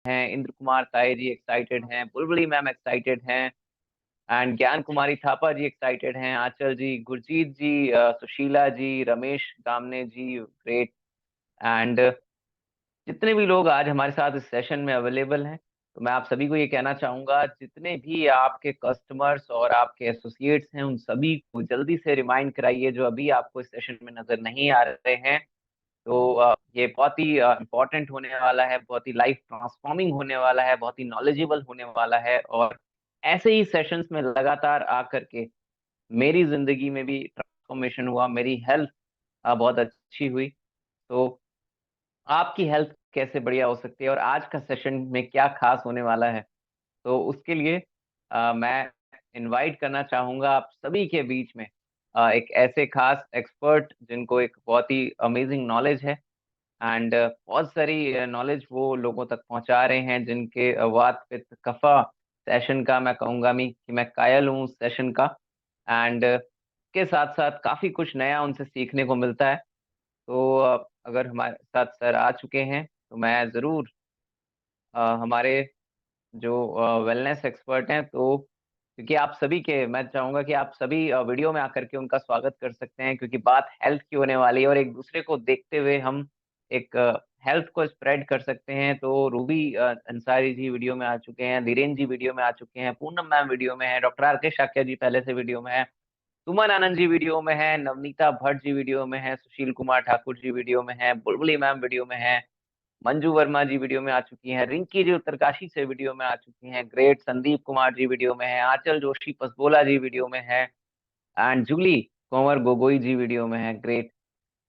हैं, इंद्र कुमार ताये जी एक्साइटेड हैं, बुलबुली मैम एक्साइटेड हैं, एंड ज्ञान कुमारी थापा जी एक्साइटेड हैं, आंचल जी, गुरजीत जी, सुशीला जी, रमेश दामने जी, ग्रेट। एंड जितने भी लोग आज हमारे साथ इस सेशन में अवेलेबल हैं, तो मैं आप सभी को ये कहना चाहूंगा, जितने भी आपके कस्टमर्स और आपके एसोसिएट्स हैं उन सभी को जल्दी से रिमाइंड कराइए जो अभी आपको इस सेशन में नजर नहीं आ रहे हैं। तो ये बहुत ही इम्पोर्टेंट होने वाला है, बहुत ही लाइफ ट्रांसफॉर्मिंग होने वाला है, बहुत ही नॉलेजेबल होने वाला है। और ऐसे ही सेशंस में लगातार आकर के मेरी जिंदगी में भी ट्रांसफॉर्मेशन हुआ, मेरी हेल्थ बहुत अच्छी हुई। तो आपकी हेल्थ कैसे बढ़िया हो सकती है और आज का सेशन में क्या खास होने वाला है, तो उसके लिए मैं इनवाइट करना चाहूंगा आप सभी के बीच में एक ऐसे खास एक्सपर्ट जिनको एक बहुत ही अमेजिंग नॉलेज है, एंड बहुत सारी नॉलेज वो लोगों तक पहुंचा रहे हैं, जिनके वात पित्त कफा सेशन का मैं कहूंगा कि मैं कायल हूँ सेशन का। एंड के साथ साथ काफी कुछ नया उनसे सीखने को मिलता है। तो अगर हमारे साथ सर आ चुके हैं तो मैं जरूर हमारे जो वेलनेस एक्सपर्ट हैं, तो क्योंकि आप सभी के मैं चाहूंगा कि आप सभी वीडियो में आकर के उनका स्वागत कर सकते हैं, क्योंकि बात हेल्थ की होने वाली है और एक दूसरे को देखते हुए हम एक हेल्थ को स्प्रेड कर सकते हैं। तो रूबी अंसारी जी वीडियो में आ चुके हैं, धीरेन जी वीडियो में आ चुके हैं, पूनम मैम वीडियो में है, डॉक्टर आर के शाक्या जी पहले से वीडियो में है, सुमन आनंद जी वीडियो में है, नवनीता भट्ट जी वीडियो में है, सुशील कुमार ठाकुर जी वीडियो में है, बुलबुली मैम वीडियो में है, मंजू वर्मा जी वीडियो में आ चुकी हैं, रिंकी जी उत्तरकाशी से वीडियो में आ चुकी हैं, ग्रेट संदीप कुमार जी वीडियो में है, आंचल जोशी पसबोला जी वीडियो में है, एंड जूली कंवर गोगोई जी वीडियो में है, ग्रेट।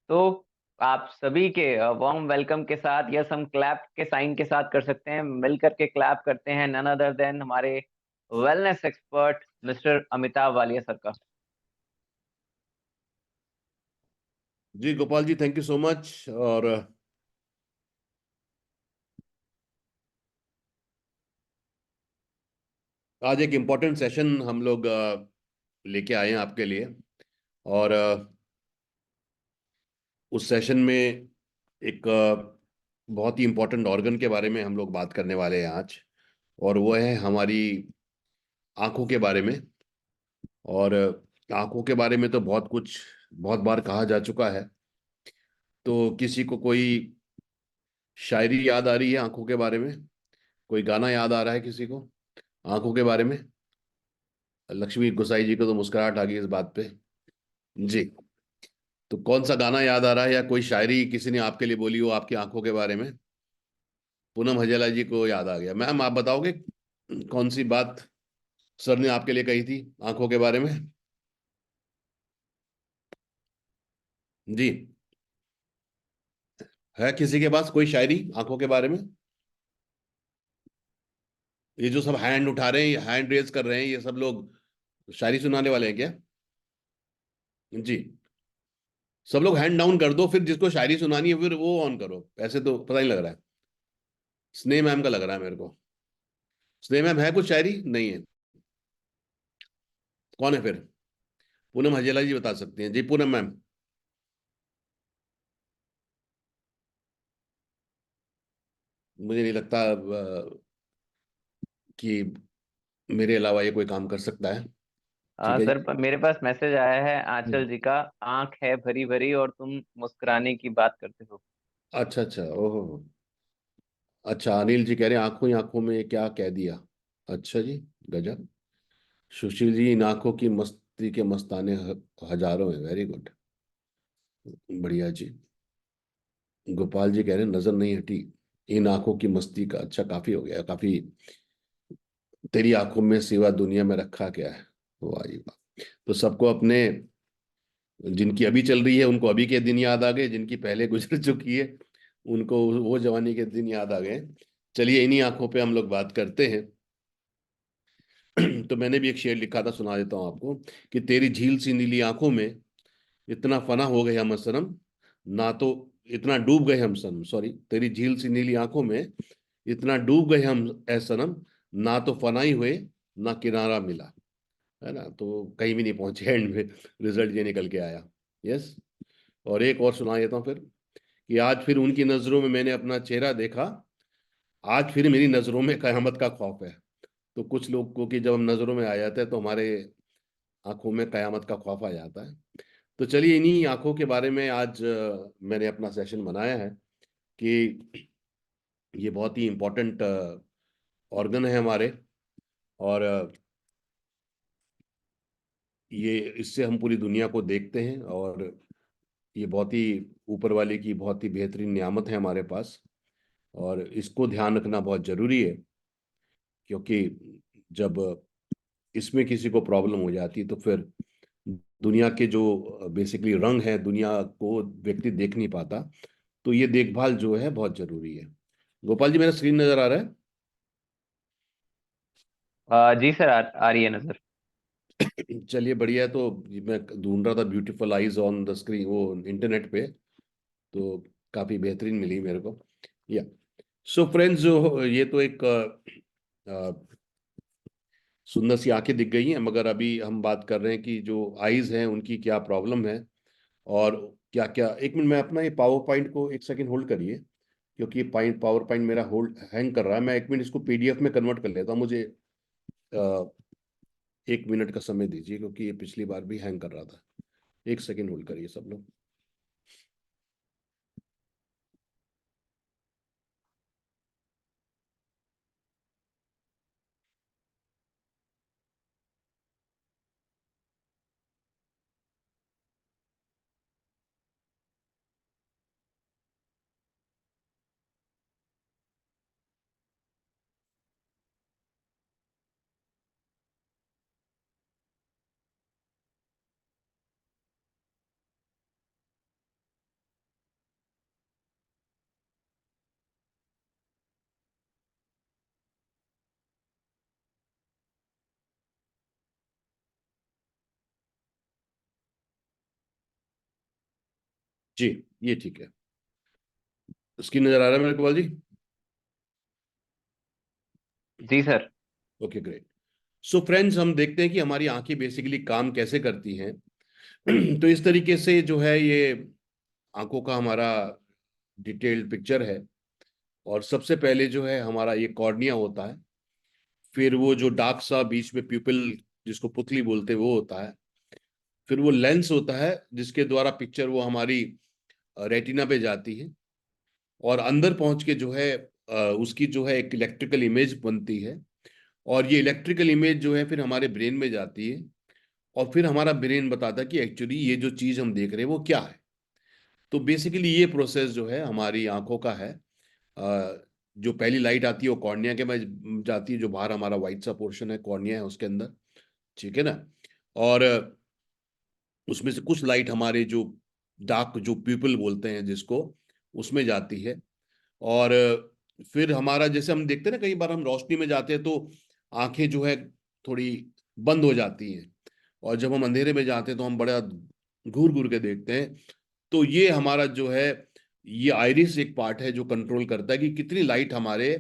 तो आप सभी के वार्म वेलकम के साथ यस हम क्लैप के साइन के साथ कर सकते हैं, मिलकर के क्लैप करते हैं नन अदर देन हमारे wellness expert mister Amitabh Walia sir का। जी Gopal ji, thank you so much. और आज एक इम्पॉर्टेंट सेशन हम लोग लेके आए हैं आपके लिए। और उस सेशन में एक बहुत ही इम्पोर्टेंट ऑर्गन के बारे में हम लोग बात करने वाले हैं आज, और वो है हमारी आंखों के बारे में। और आंखों के बारे में तो बहुत कुछ बहुत बार कहा जा चुका है। तो किसी को कोई शायरी याद आ रही है आंखों के बारे में? कोई गाना याद आ रहा है किसी को आंखों के बारे में? लक्ष्मी गुसाई जी को तो मुस्कुराहट आ गई इस बात पे। जी। तो कौन सा गाना याद आ रहा है, या कोई शायरी किसी ने आपके लिए बोली हो आपकी आंखों के बारे में? पूनम हजेला जी को याद आ गया। मैम, आप बताओगे कौन सी बात सर ने आपके लिए कही थी आंखों के बारे में? जी। है किसी के पास कोई शायरी आंखों के बारे में? ये जो सब हैंड उठा रहे हैं, हैंड रेज कर रहे हैं, ये सब लोग शायरी सुनाने वाले हैं क्या? जी। सब लोग हैंड डाउन कर दो, फिर जिसको शायरी सुनानी है फिर वो ऑन करो। ऐसे तो पता नहीं लग रहा है। स्नेह मैम का लग रहा है मेरे को। स्नेह मैम है कुछ शायरी? नहीं है। कौन है फिर? पूनम हजेला जी बता सकती हैं। जी पूनम मैम। मुझे नहीं लगता कि मेरे अलावा ये कोई काम कर सकता है। ठीक है सर जी। मेरे पास मैसेज आया है हम्म। आंचल जी का, आंख है भरी भरी और तुम मुस्कुराने की बात करते हो। अच्छा अच्छा, ओहो। अच्छा, अनिल जी कह रहे हैं आंखों ही आंखों में क्या कह दिया। अच्छा जी। गजब। सुशील जी, इन आंखों की मस्ती के मस्ताने हजारों हैं। Very good. बढ़िया जी। गोपाल जी कह रहे हैं नजर नहीं हटी इन आंखों की मस्ती का। अच्छा, काफी हो गया काफी। तेरी आंखों में सिवा दुनिया में रखा क्या है। वाह जी वाह। तो सबको अपने, जिनकी अभी चल रही है उनको अभी के दिन याद आ गए, जिनकी पहले गुजर चुकी है उनको वो जवानी के दिन याद आ गए। चलिए, इन्हीं आंखों पे हम लोग बात करते हैं। तो मैंने भी एक शेर लिखा था, सुना देता हूँ आपको। कि तेरी झील सी नीली आंखों में इतना फना हो गए हम सनम, ना तो इतना डूब गए हम सनम। सॉरी, तेरी झील सी नीली आंखों में इतना डूब गए हम ए सनम, ना तो फनाई हुए ना किनारा मिला। है ना? तो कहीं भी नहीं पहुंचे एंड में। रिजल्ट ये निकल के आया। यस। और एक और सुना देता हूँ फिर। कि आज फिर उनकी नजरों में मैंने अपना चेहरा देखा, आज फिर मेरी नजरों में कयामत का खौफ है। तो कुछ लोग को कि जब हम नजरों में आ जाते हैं तो हमारे आंखों में कयामत का खौफ आ जाता है। तो चलिए, इन्हीं आंखों के बारे में आज मैंने अपना सेशन बनाया है कि ये बहुत ही इम्पोर्टेंट ऑर्गन है हमारे। और ये इससे हम पूरी दुनिया को देखते हैं, और ये बहुत ही ऊपर वाले की बहुत ही बेहतरीन नियामत है हमारे पास। और इसको ध्यान रखना बहुत जरूरी है, क्योंकि जब इसमें किसी को प्रॉब्लम हो जाती है तो फिर दुनिया के जो बेसिकली रंग है, दुनिया को व्यक्ति देख नहीं पाता। तो ये देखभाल जो है बहुत जरूरी है। गोपाल जी, मेरा स्क्रीन नजर आ रहा है? जी सर, आ रही है नजर। चलिए, बढ़िया है। तो मैं ढूंढ रहा था beautiful eyes on the screen, वो इंटरनेट पे। तो काफी बेहतरीन मिली मेरे को। या सो फ्रेंड्स, जो ये तो एक सुंदर सी आंखें दिख गई हैं, मगर अभी हम बात कर रहे हैं कि जो आईज हैं उनकी क्या प्रॉब्लम है और क्या क्या। एक मिनट, मैं अपना ये पावर पॉइंट को एक सेकंड होल्ड करिए, क्योंकि ये पावर पॉइंट मेरा होल्ड हैंग कर रहा है। मैं एक मिनट इसको पीडीएफ में कन्वर्ट कर लेता हूँ। मुझे अ, 1 मिनट का समय दीजिए, क्योंकि ये पिछली बार भी हैंग कर रहा था। एक सेकंड होल्ड करिए सब लोग। जी, ये ठीक है। स्क्रीन नजर आ रहा है मेरे को जी? जी sir. Okay, great. So friends, हम देखते हैं कि हमारी आंखें बेसिकली काम कैसे करती हैं। तो इस तरीके से जो है ये आंखों का हमारा डिटेल्ड पिक्चर है। और सबसे पहले जो है हमारा ये कॉर्निया होता है। फिर वो जो डार्क सा बीच में प्यूपिल, जिसको पुतली बोलते हैं, वो होता है। फिर वो लेंस होता है, जिसके द्वारा पिक्चर वो हमारी रेटिना पे जाती है। और अंदर पहुंच के जो है उसकी जो है एक इलेक्ट्रिकल इमेज बनती है। और ये इलेक्ट्रिकल इमेज जो है फिर हमारे ब्रेन में जाती है। और फिर हमारा ब्रेन बताता है कि एक्चुअली ये जो चीज हम देख रहे हैं वो क्या है। तो बेसिकली ये प्रोसेस जो है हमारी आंखों का है। जो पहली लाइट आती है वो कॉर्निया के में जाती है, जो बाहर हमारा व्हाइट सा पोर्शन है, कॉर्निया है उसके अंदर। ठीक है ना? और उसमें से कुछ लाइट हमारे जो डार्क जो पीपल बोलते हैं जिसको, उसमें जाती है। और फिर हमारा, जैसे हम देखते हैं ना, कई बार हम रोशनी में जाते हैं तो आंखें जो है थोड़ी बंद हो जाती हैं। और जब हम अंधेरे में जाते हैं तो हम बड़ा घूर घूर के देखते हैं। तो ये हमारा जो है, ये आइरिस एक पार्ट है जो कंट्रोल करता है कि कितनी लाइट हमारे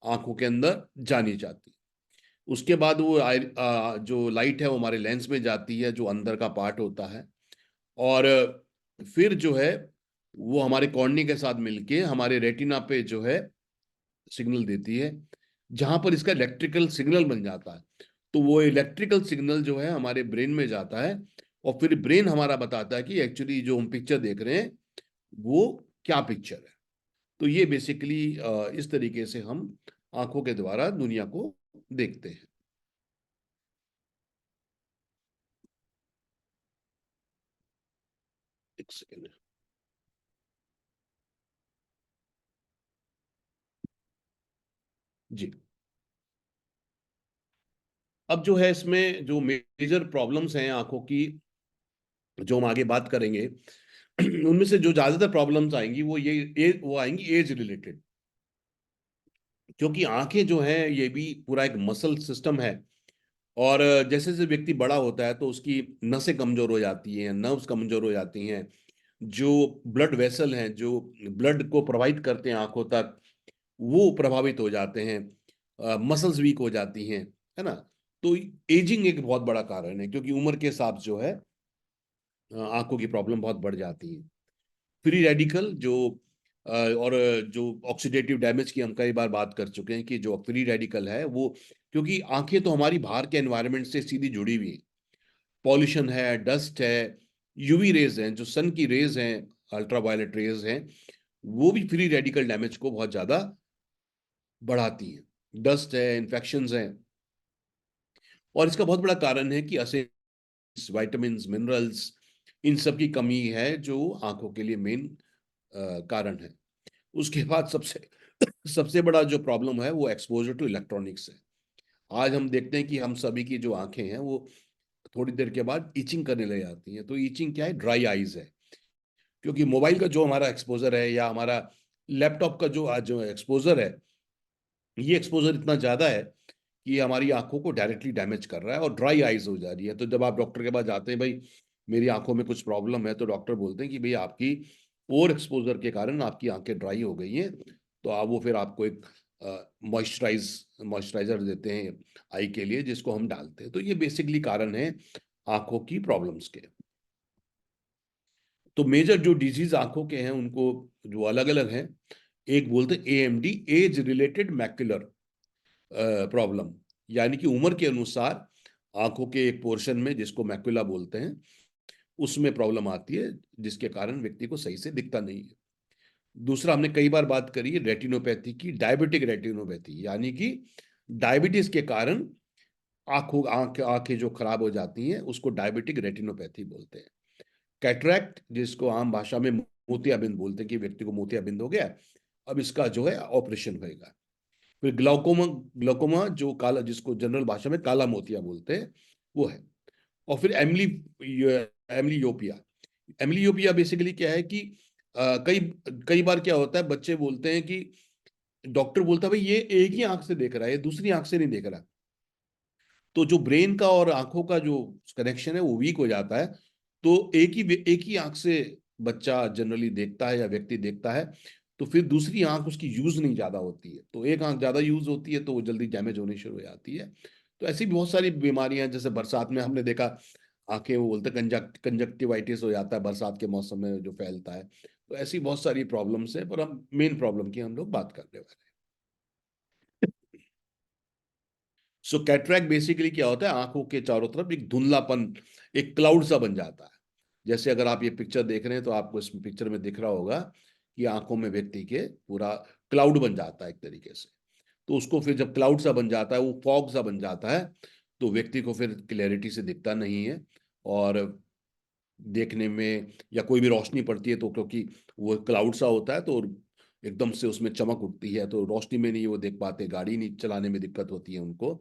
आंखों के अंदर जानी चाहती है। उसके बाद वो जो लाइट है वो हमारे लेंस में जाती है, जो अंदर का पार्ट होता है। और फिर जो है वो हमारे कॉर्नी के साथ मिलके हमारे रेटिना पे जो है सिग्नल देती है, जहां पर इसका इलेक्ट्रिकल सिग्नल बन जाता है। तो वो इलेक्ट्रिकल सिग्नल जो है हमारे ब्रेन में जाता है। और फिर ब्रेन हमारा बताता है कि एक्चुअली जो हम पिक्चर देख रहे हैं वो क्या पिक्चर है। तो ये बेसिकली इस तरीके से हम आंखों के द्वारा दुनिया को देखते हैं। एक सेकेंड। जी। अब जो है इसमें जो मेजर प्रॉब्लम्स हैं आंखों की, जो हम आगे बात करेंगे, उनमें से जो ज्यादातर प्रॉब्लम्स आएंगी वो आएंगी एज रिलेटेड। क्योंकि आंखें जो हैं ये भी पूरा एक मसल सिस्टम है। और जैसे जैसे व्यक्ति बड़ा होता है तो उसकी नसें कमजोर हो जाती हैं, नर्व्स कमजोर हो जाती हैं। जो ब्लड वेसल हैं, जो ब्लड को प्रोवाइड करते हैं आंखों तक, वो प्रभावित हो जाते हैं। मसल्स वीक हो जाती हैं, है ना? तो एजिंग एक बहुत बड़ा कारण है, क्योंकि उम्र के साथ जो है आंखों की प्रॉब्लम बहुत बढ़ जाती है। फ्री रेडिकल जो और जो ऑक्सीडेटिव डैमेज की हम कई बार बात कर चुके हैं कि जो फ्री रेडिकल है वो, क्योंकि आंखें तो हमारी बाहर के एनवायरनमेंट से सीधी जुड़ी हुई हैं। पॉल्यूशन है, डस्ट है, यूवी रेज हैं, जो सन की रेज हैं, अल्ट्रावायलेट रेज हैं, वो भी फ्री रेडिकल डैमेज को बहुत ज्यादा बढ़ाती हैं। डस्ट है, इन्फेक्शंस हैं, और इसका बहुत बड़ा कारण है कि एसिड्स, विटामिन्स, मिनरल्स, इन सब की कमी है जो आंखों के लिए मेन कारण है। उसके बाद सबसे सबसे बड़ा जो प्रॉब्लम है वो एक्सपोजर टू इलेक्ट्रॉनिक्स है। आज हम देखते हैं कि हम सभी की जो आंखें हैं वो थोड़ी देर के बाद इचिंग करने लग जाती हैं। तो इचिंग क्या है? ड्राई आईज है, क्योंकि मोबाइल का जो हमारा एक्सपोजर है या हमारा लैपटॉप का जो आज जो एक्सपोजर है, ये एक्सपोजर इतना ज्यादा है कि ये हमारी आंखों को डायरेक्टली डैमेज कर रहा है और ड्राई आईज हो जा रही है। तो जब आप डॉक्टर के पास जाते हैं, भाई मेरी आंखों में कुछ प्रॉब्लम है, तो डॉक्टर बोलते हैं कि भाई आपकी ओवर एक्सपोजर के कारण आपकी आंखें ड्राई हो गई हैं, तो आप वो फिर आपको एक मॉइस्चराइजर देते हैं आई के लिए, जिसको हम डालते हैं। तो ये बेसिकली कारण है आंखों की प्रॉब्लम्स के। तो मेजर जो डिजीज आंखों के हैं उनको जो अलग अलग हैं, एक बोलते हैं AMD, age related macular problem, यानी कि उम्र के अनुसार आंखों के एक पोर्शन में, जिसको मैक्युला बोलते हैं, उसमें प्रॉब्लम आती है, जिसके कारण व्यक्ति को सही से दिखता नहीं है। दूसरा, हमने कई बार बात करी है रेटिनोपैथी की, डायबिटिक रेटिनोपैथी, यानी कि डायबिटीज के कारण आंखें जो खराब हो जाती हैं उसको डायबिटिक रेटिनोपैथी बोलते हैं। कैटरैक्ट, जिसको आम भाषा में मोतियाबिंद बोलते हैं, कि व्यक्ति को मोतियाबिंद हो गया, अब इसका जो है ऑपरेशन होएगा। फिर ग्लाउकोमा, ग्लाउकोमा जो काला, जिसको जनरल भाषा में काला मोतिया बोलते हैं, वो है। और फिर एमलीयोपिया। एमलीयोपिया बेसिकली क्या है कि कई कई बार क्या होता है, बच्चे बोलते हैं कि डॉक्टर बोलता है भाई ये एक ही आंख से देख रहा है, ये दूसरी आंख से नहीं देख रहा। तो जो ब्रेन का और आंखों का जो कनेक्शन है वो वीक हो जाता है। तो एक ही आंख से बच्चा जनरली देखता है या व्यक्ति देखता है, तो फिर दूसरी आंख उसकी यूज नहीं ज्यादा होती है, तो एक आंख ज्यादा यूज होती है तो वो जल्दी डैमेज होनी शुरू हो जाती है। तो ऐसी बहुत सारी बीमारियां, जैसे बरसात में हमने देखा आंखें, वो बोलते कंजक्टिवाइटिस हो जाता है बरसात के मौसम में जो फैलता है। तो ऐसी बहुत सारी प्रॉब्लम्स हैं, पर हम मेन प्रॉब्लम की हम लोग बात करने वाले हैं। सो कैटरैक्ट बेसिकली क्या होता है, आंखों के चारों तरफ एक धुंधलापन, एक क्लाउड सा बन जाता है। जैसे अगर आप ये पिक्चर देख रहे हैं तो आपको इस पिक्चर में दिख रहा होगा कि आंखों में व्यक्ति के पूरा क्लाउड बन जाता है एक तरीके से। तो उसको फिर जब क्लाउड सा बन जाता है, वो फॉग सा बन जाता है, तो व्यक्ति को फिर क्लैरिटी से दिखता नहीं है। और देखने में या कोई भी रोशनी पड़ती है तो, क्योंकि वो क्लाउड सा होता है, तो एकदम से उसमें चमक उठती है, तो रोशनी में नहीं वो देख पाते, गाड़ी नहीं चलाने में दिक्कत होती है उनको,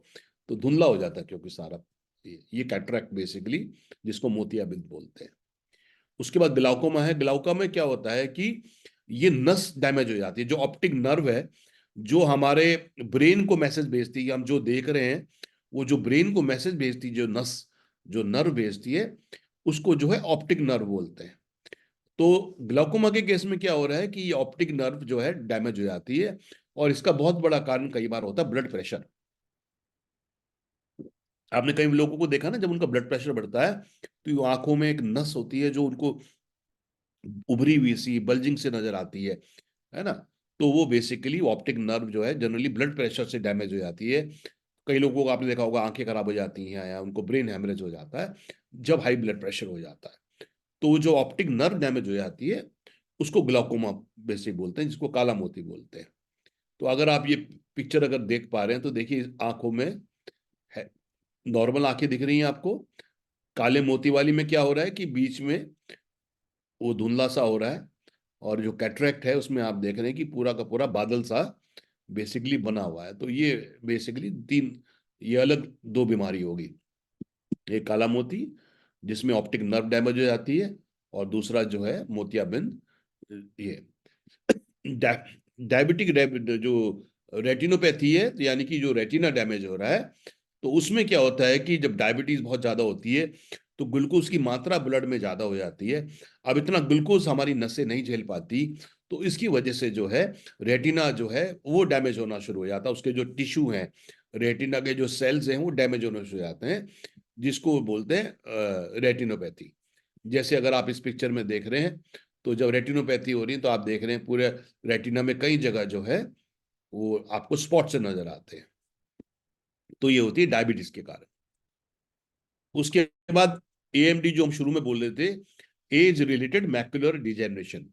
तो धुंधला हो जाता है, क्योंकि सारा ये कैटरैक्ट बेसिकली, जिसको मोतियाबिंद बोलते हैं। उसके बाद ग्लाउकोमा है। ग्लाउकोमा में क्या होता है कि ये नस डैमेज हो जाती है, जो ऑप्टिक नर्व है, जो हमारे ब्रेन को मैसेज भेजती है, हम जो देख रहे हैं वो जो ब्रेन को मैसेज भेजती है, जो नस, जो नर्व भेजती है, उसको जो है ऑप्टिक नर्व बोलते हैं। तो ग्लाउकोमा के केस में क्या हो रहा है कि ये ऑप्टिक नर्व जो है डैमेज हो जाती है, और इसका बहुत बड़ा कारण कई बार होता है ब्लड प्रेशर। आपने कई लोगों को देखा ना, जब उनका ब्लड प्रेशर बढ़ता है तो वो आंखों में एक नस होती है जो उनको उभरी हुई सी बल्जिंग से नजर आती है ना। तो वो बेसिकली ऑप्टिक नर्व जो है जनरली ब्लड प्रेशर से डैमेज हो जाती है। कई लोगों को आपने देखा होगा आंखें खराब हो जाती हैं या उनको ब्रेन हेमरेज हो जाता है जब हाई ब्लड प्रेशर हो जाता है। तो जो ऑप्टिक नर्व डैमेज हो जाती है उसको ग्लाउकोमा बेसिक बोलते हैं, जिसको काला मोती बोलते हैं। तो अगर आप ये पिक्चर अगर देख पा रहे हैं तो देखिए आंखों में है, नॉर्मल आंखें दिख रही हैं आपको। काले मोती वाली में क्या हो रहा है कि बीच में वो धुंधला सा हो रहा है, और जो कैटरेक्ट है उसमें आप देख रहे हैं कि पूरा का पूरा बादल सा बेसिकली बना हुआ है। तो ये बेसिकली तीन, ये अलग दो बीमारी होगी। एक काला मोती, जिसमें ऑप्टिक नर्व डैमेज हो जाती है, और दूसरा जो है मोतियाबिंद, ये डायबिटिक जो रेटिनोपैथी है, तो यानी कि जो रेटिना डैमेज हो रहा है, तो उसमें क्या होता है कि जब डायबिटीज बहुत ज्यादा होती है तो ग्लूकोज की मात्रा ब्लड में ज्यादा हो जाती है। अब इतना ग्लूकोज हमारी नसें नहीं झेल पाती, तो इसकी वजह से जो है रेटिना जो है वो डैमेज होना शुरू हो जाता है। उसके जो टिश्यू हैं, रेटिना के जो सेल्स हैं वो डैमेज होने शुरू हो जाते हैं, जिसको बोलते हैं रेटिनोपैथी। जैसे अगर आप इस पिक्चर में देख रहे हैं तो जब रेटिनोपैथी हो रही है तो आप देख रहे हैं पूरे रेटिना में कई जगह जो है वो आपको स्पॉट से नजर आते हैं। तो ये होती है डायबिटीज के कारण। उसके बाद एएमडी जो हम शुरू में बोल रहे थे, एज रिलेटेड मैकुलर डिजेनरेशन,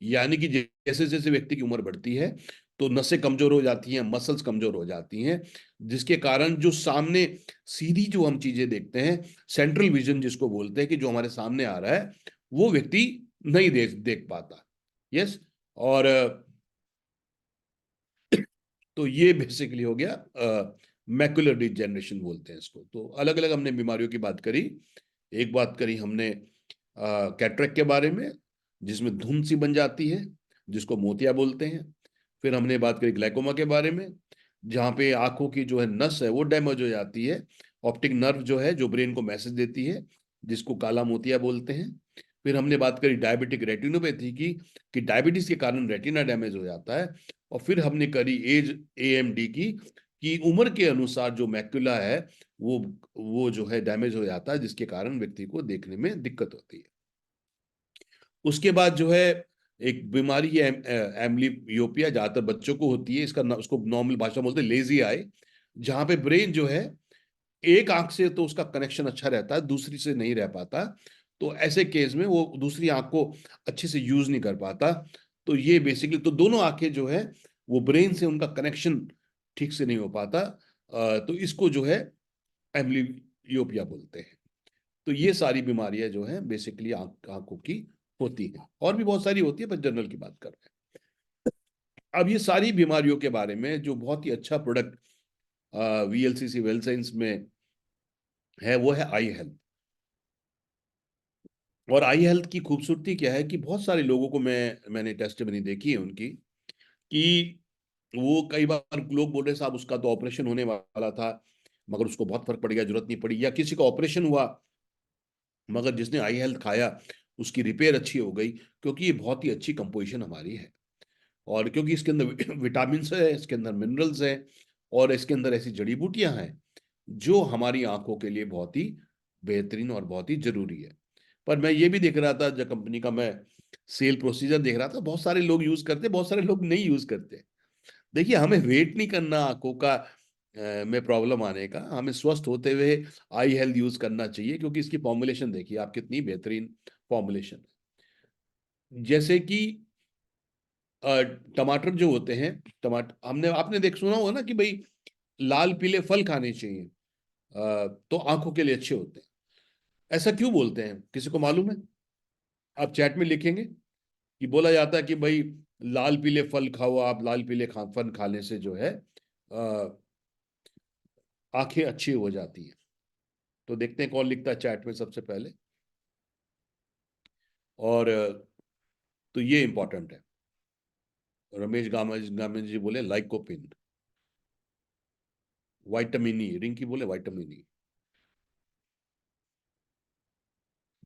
यानी कि जैसे जैसे व्यक्ति की उम्र बढ़ती है तो नसें कमजोर हो जाती हैं, मसल्स कमजोर हो जाती हैं, जिसके कारण जो सामने सीधी जो हम चीजें देखते हैं, सेंट्रल विजन जिसको बोलते हैं, कि जो हमारे सामने आ रहा है वो व्यक्ति नहीं देख देख पाता। यस। और तो ये बेसिकली हो गया मैकुलर डिजेनरेशन बोलते हैं इसको। तो अलग अलग हमने बीमारियों की बात करी। एक बात करी हमने कैटरेक्ट के बारे में, जिसमें धुंध सी बन जाती है, जिसको मोतिया बोलते हैं। फिर हमने बात करी ग्लाइकोमा के बारे में, जहाँ पे आंखों की जो है नस है वो डैमेज हो जाती है, ऑप्टिक नर्व जो है जो ब्रेन को मैसेज देती है, जिसको काला मोतिया बोलते हैं। फिर हमने बात करी डायबिटिक रेटिनोपैथी की, कि डायबिटीज के कारण रेटिना डैमेज हो जाता है। और फिर हमने करी एज एएमडी की, कि उम्र के अनुसार जो मैक्युला है वो वो जो है डैमेज हो जाता है, जिसके कारण व्यक्ति को देखने में दिक्कत होती है। उसके बाद जो है एक बीमारी है एम्बलियोपिया, ज्यादातर बच्चों को होती है। उसको नॉर्मल भाषा में बोलते हैं लेजी आई, जहां पे ब्रेन जो है एक आंख से तो उसका कनेक्शन अच्छा रहता है, दूसरी से नहीं रह पाता। तो ऐसे केस में वो दूसरी आंख को अच्छे से यूज नहीं कर पाता। तो ये बेसिकली तो दोनों आंखें जो है वो ब्रेन से उनका कनेक्शन ठीक से नहीं हो पाता। तो इसको जो है एम्बलियोपिया बोलते हैं। तो ये सारी बीमारियां जो है बेसिकली आंखों की होती हैं, और भी बहुत सारी होती है, पर जनरल की बात कर रहे हैं। अब ये सारी बीमारियों के बारे में जो बहुत ही अच्छा प्रोडक्ट वीएलसीसी वेल साइंस में है वो है आई हेल्थ। और आई हेल्थ की खूबसूरती क्या है कि बहुत सारे लोगों को मैंने टेस्टिमनी देखी है उनकी, कि वो कई बार लोग बोल रहे साहब उसका तो ऑपरेशन होने वाला था मगर उसको बहुत फर्क पड़ गया, जरूरत नहीं पड़ी, या किसी का ऑपरेशन हुआ मगर जिसने आई हेल्थ खाया उसकी रिपेयर अच्छी हो गई, क्योंकि ये बहुत ही अच्छी कंपोजिशन हमारी है। और क्योंकि इसके अंदर विटामिन है, इसके अंदर मिनरल्स हैं, और इसके अंदर ऐसी जड़ी बूटियां हैं जो हमारी आंखों के लिए बहुत ही बेहतरीन और बहुत ही जरूरी है। पर मैं ये भी देख रहा था, जब कंपनी का मैं सेल प्रोसीजर देख रहा था, बहुत सारे लोग यूज करते, बहुत सारे लोग नहीं यूज करते। देखिए, हमें वेट नहीं करना आंखों का में प्रॉब्लम आने का, हमें स्वस्थ होते हुए आई हेल्थ यूज करना चाहिए, क्योंकि इसकी फॉर्मुलेशन देखिए आप, कितनी बेहतरीन फॉर्मुलेशन है। जैसे कि टमाटर जो होते हैं, टमाटर हमने आपने देख सुना होगा ना कि भाई लाल पीले फल खाने चाहिए, तो आंखों के लिए अच्छे होते हैं। ऐसा क्यों बोलते हैं, किसी को मालूम है? आप चैट में लिखेंगे कि बोला जाता है कि भाई लाल पीले फल खाओ, आप लाल पीले फल खाने से जो है आंखें अच्छी हो जाती हैं। तो देखते हैं कौन लिखता है चैट में सबसे पहले। और तो ये इंपॉर्टेंट है। रमेश गामन जी बोले लाइकोपिन, वाइटामिन ई, रिंकी बोले वाइटामिन ई।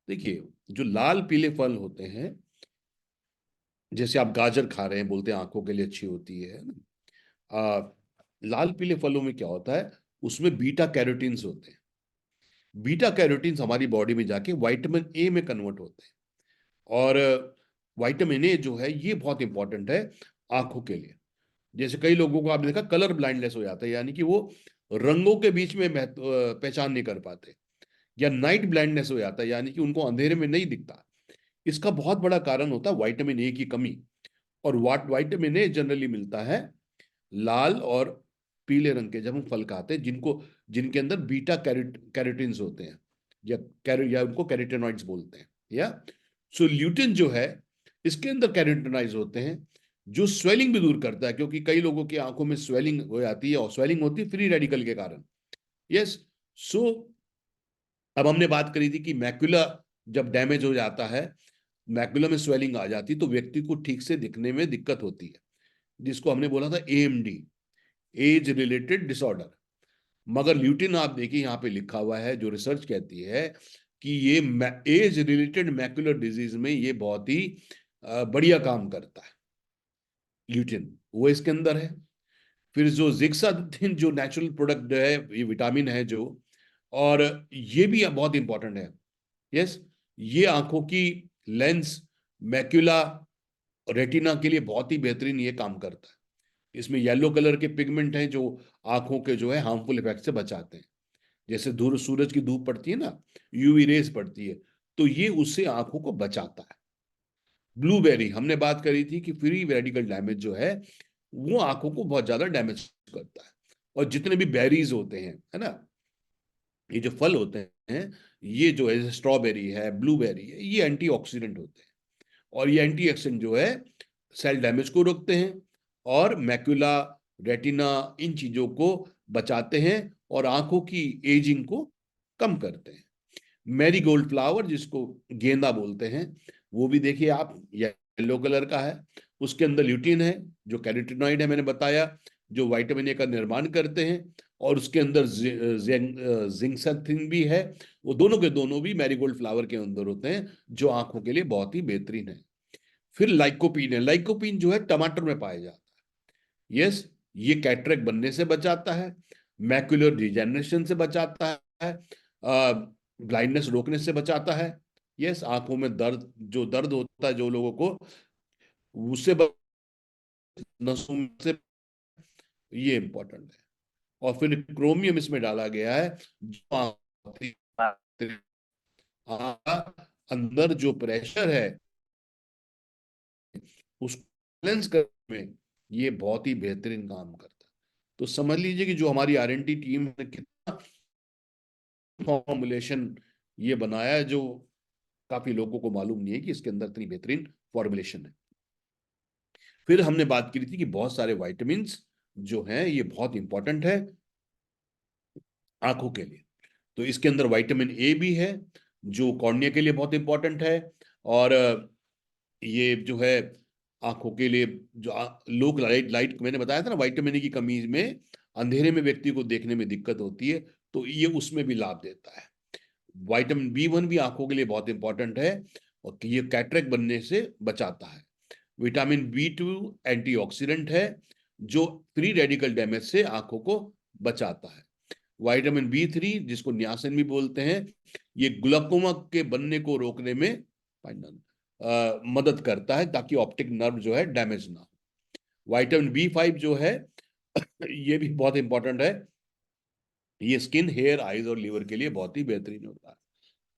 देखिए, जो लाल पीले फल होते हैं, जैसे आप गाजर खा रहे हैं, बोलते हैं आंखों के लिए अच्छी होती है ना। लाल पीले फलों में क्या होता है, उसमें बीटा कैरोटीन्स होते हैं। बीटा कैरोटीन्स हमारी बॉडी में जाके विटामिन ए में कन्वर्ट होते हैं। और विटामिन ए जो है ये बहुत इंपॉर्टेंट है आंखों के लिए। जैसे कई लोगों को आपने देखा कलर ब्लाइंडनेस हो जाता है, यानी कि वो रंगों के बीच में पहचान नहीं कर पाते, या नाइट ब्लाइंडनेस हो जाता है, यानी कि उनको अंधेरे में नहीं दिखता। इसका बहुत बड़ा कारण होता है विटामिन ए की कमी। और विटामिन ए जनरली मिलता है लाल और पीले रंग के, जब हम फल खाते हैं, जिनके अंदर बीटा कैरोटीन्स होते हैं, या उनको कैरोटेनॉइड्स बोलते हैं। या सो ल्यूटिन जो है, इसके अंदर कैरोटेनॉइड्स होते हैं, जो स्वेलिंग भी दूर करता है, क्योंकि कई लोगों की आंखों में स्वेलिंग हो जाती है, और स्वेलिंग होती है फ्री रेडिकल के कारण। यस। सो अब हमने बात करी थी कि मैक्युला जब डैमेज हो जाता है, मैक्युला में स्वेलिंग आ जाती, तो व्यक्ति को ठीक से दिखने में दिक्कत होती है, जिसको हमने बोला था एएमडी, एज रिलेटेड डिसऑर्डर। मगर ल्यूटिन आप देखिए यहाँ पे लिखा हुआ है, जो रिसर्च कहती है कि ये एज रिलेटेड मैक्युलर डिजीज में ये बहुत ही बढ़िया काम करता है। ल्यूटिन वो इसके अंदर है। फिर जो जिक्साथिन जो नेचुरल प्रोडक्ट है, ये विटामिन है जो, और ये भी बहुत इंपॉर्टेंट है। यस। ये आंखों की लेंस मैक्यूला रेटिना के लिए बहुत ही बेहतरीन ये काम करता है। इसमें येलो कलर के पिगमेंट हैं जो आंखों के जो है हार्मफुल इफेक्ट से बचाते हैं। जैसे दूर सूरज की धूप पड़ती है ना, यूवी रेस पड़ती है, तो ये उससे आंखों को बचाता है। ब्लूबेरी हमने बात करी थी कि फ्री रेडिकल डैमेज जो है वो आंखों को बहुत ज्यादा डैमेज करता है। और जितने भी बेरीज होते हैं, है ना, ये जो फल होते हैं, ये जो है स्ट्रॉबेरी है, ब्लूबेरी है, ये एंटीऑक्सीडेंट होते हैं। और ये एंटीऑक्सीडेंट जो है सेल डैमेज को रोकते हैं और मैक्यूला, रेटिना, इन चीजों को बचाते हैं और आंखों की एजिंग को कम करते हैं। मैरीगोल्ड फ्लावर, जिसको गेंदा बोलते हैं, वो भी देखिए आप, येलो कलर का है। उसके अंदर ल्यूटिन है जो कैरोटीनॉइड है, मैंने बताया, जो विटामिन ए का निर्माण करते हैं। और उसके अंदर जिंक्साथिन भी है। वो दोनों के दोनों भी मैरीगोल्ड फ्लावर के अंदर होते हैं, जो आंखों के लिए बहुत ही बेहतरीन है। फिर लाइकोपीन है। लाइकोपीन जो है टमाटर में पाया जाता है। यस, ये कैटरेक्ट बनने से बचाता है, मैक्युलर डिजेनरेशन से बचाता है, ब्लाइंडनेस रोकने से बचाता है। यस, आंखों में दर्द, जो दर्द होता है जो लोगों को, उससे नसों से, ये इंपॉर्टेंट है। और फिर क्रोमियम इसमें डाला गया है, जो अंदर जो प्रेशर है उसको बैलेंस करने में ये बहुत ही बेहतरीन काम करता है। तो समझ लीजिए कि जो हमारी आर&डी टीम ने कितना फॉर्मुलेशन ये बनाया है, जो काफी लोगों को मालूम नहीं है कि इसके अंदर इतनी बेहतरीन फॉर्मुलेशन है। फिर हमने बात की थी कि बहुत सारे वाइटामिन जो हैं ये बहुत इंपॉर्टेंट है आंखों के लिए। तो इसके अंदर विटामिन ए भी है, जो कॉर्निया के लिए बहुत इंपॉर्टेंट है। और ये जो है आंखों के लिए, जो लो लाइट लाइट मैंने बताया था ना, विटामिन ए की कमी में अंधेरे में व्यक्ति को देखने में दिक्कत होती है, तो ये उसमें भी लाभ देता है। विटामिन बी 1 भी आंखों के लिए बहुत इंपॉर्टेंट है और ये कैटरेक्ट बनने से बचाता है। विटामिन बी 2 एंटीऑक्सीडेंट है, जो फ्री रेडिकल डैमेज से आंखों को बचाता है। विटामिन बी 3, जिसको नियासिन भी बोलते हैं, ये ग्लूकोमा के बनने को रोकने में मदद करता है, ताकि ऑप्टिक नर्व जो है डैमेज ना हो। विटामिन बी 5 जो है ये भी बहुत इंपॉर्टेंट है। ये स्किन, हेयर, आईज और लीवर के लिए बहुत ही बेहतरीन होता है।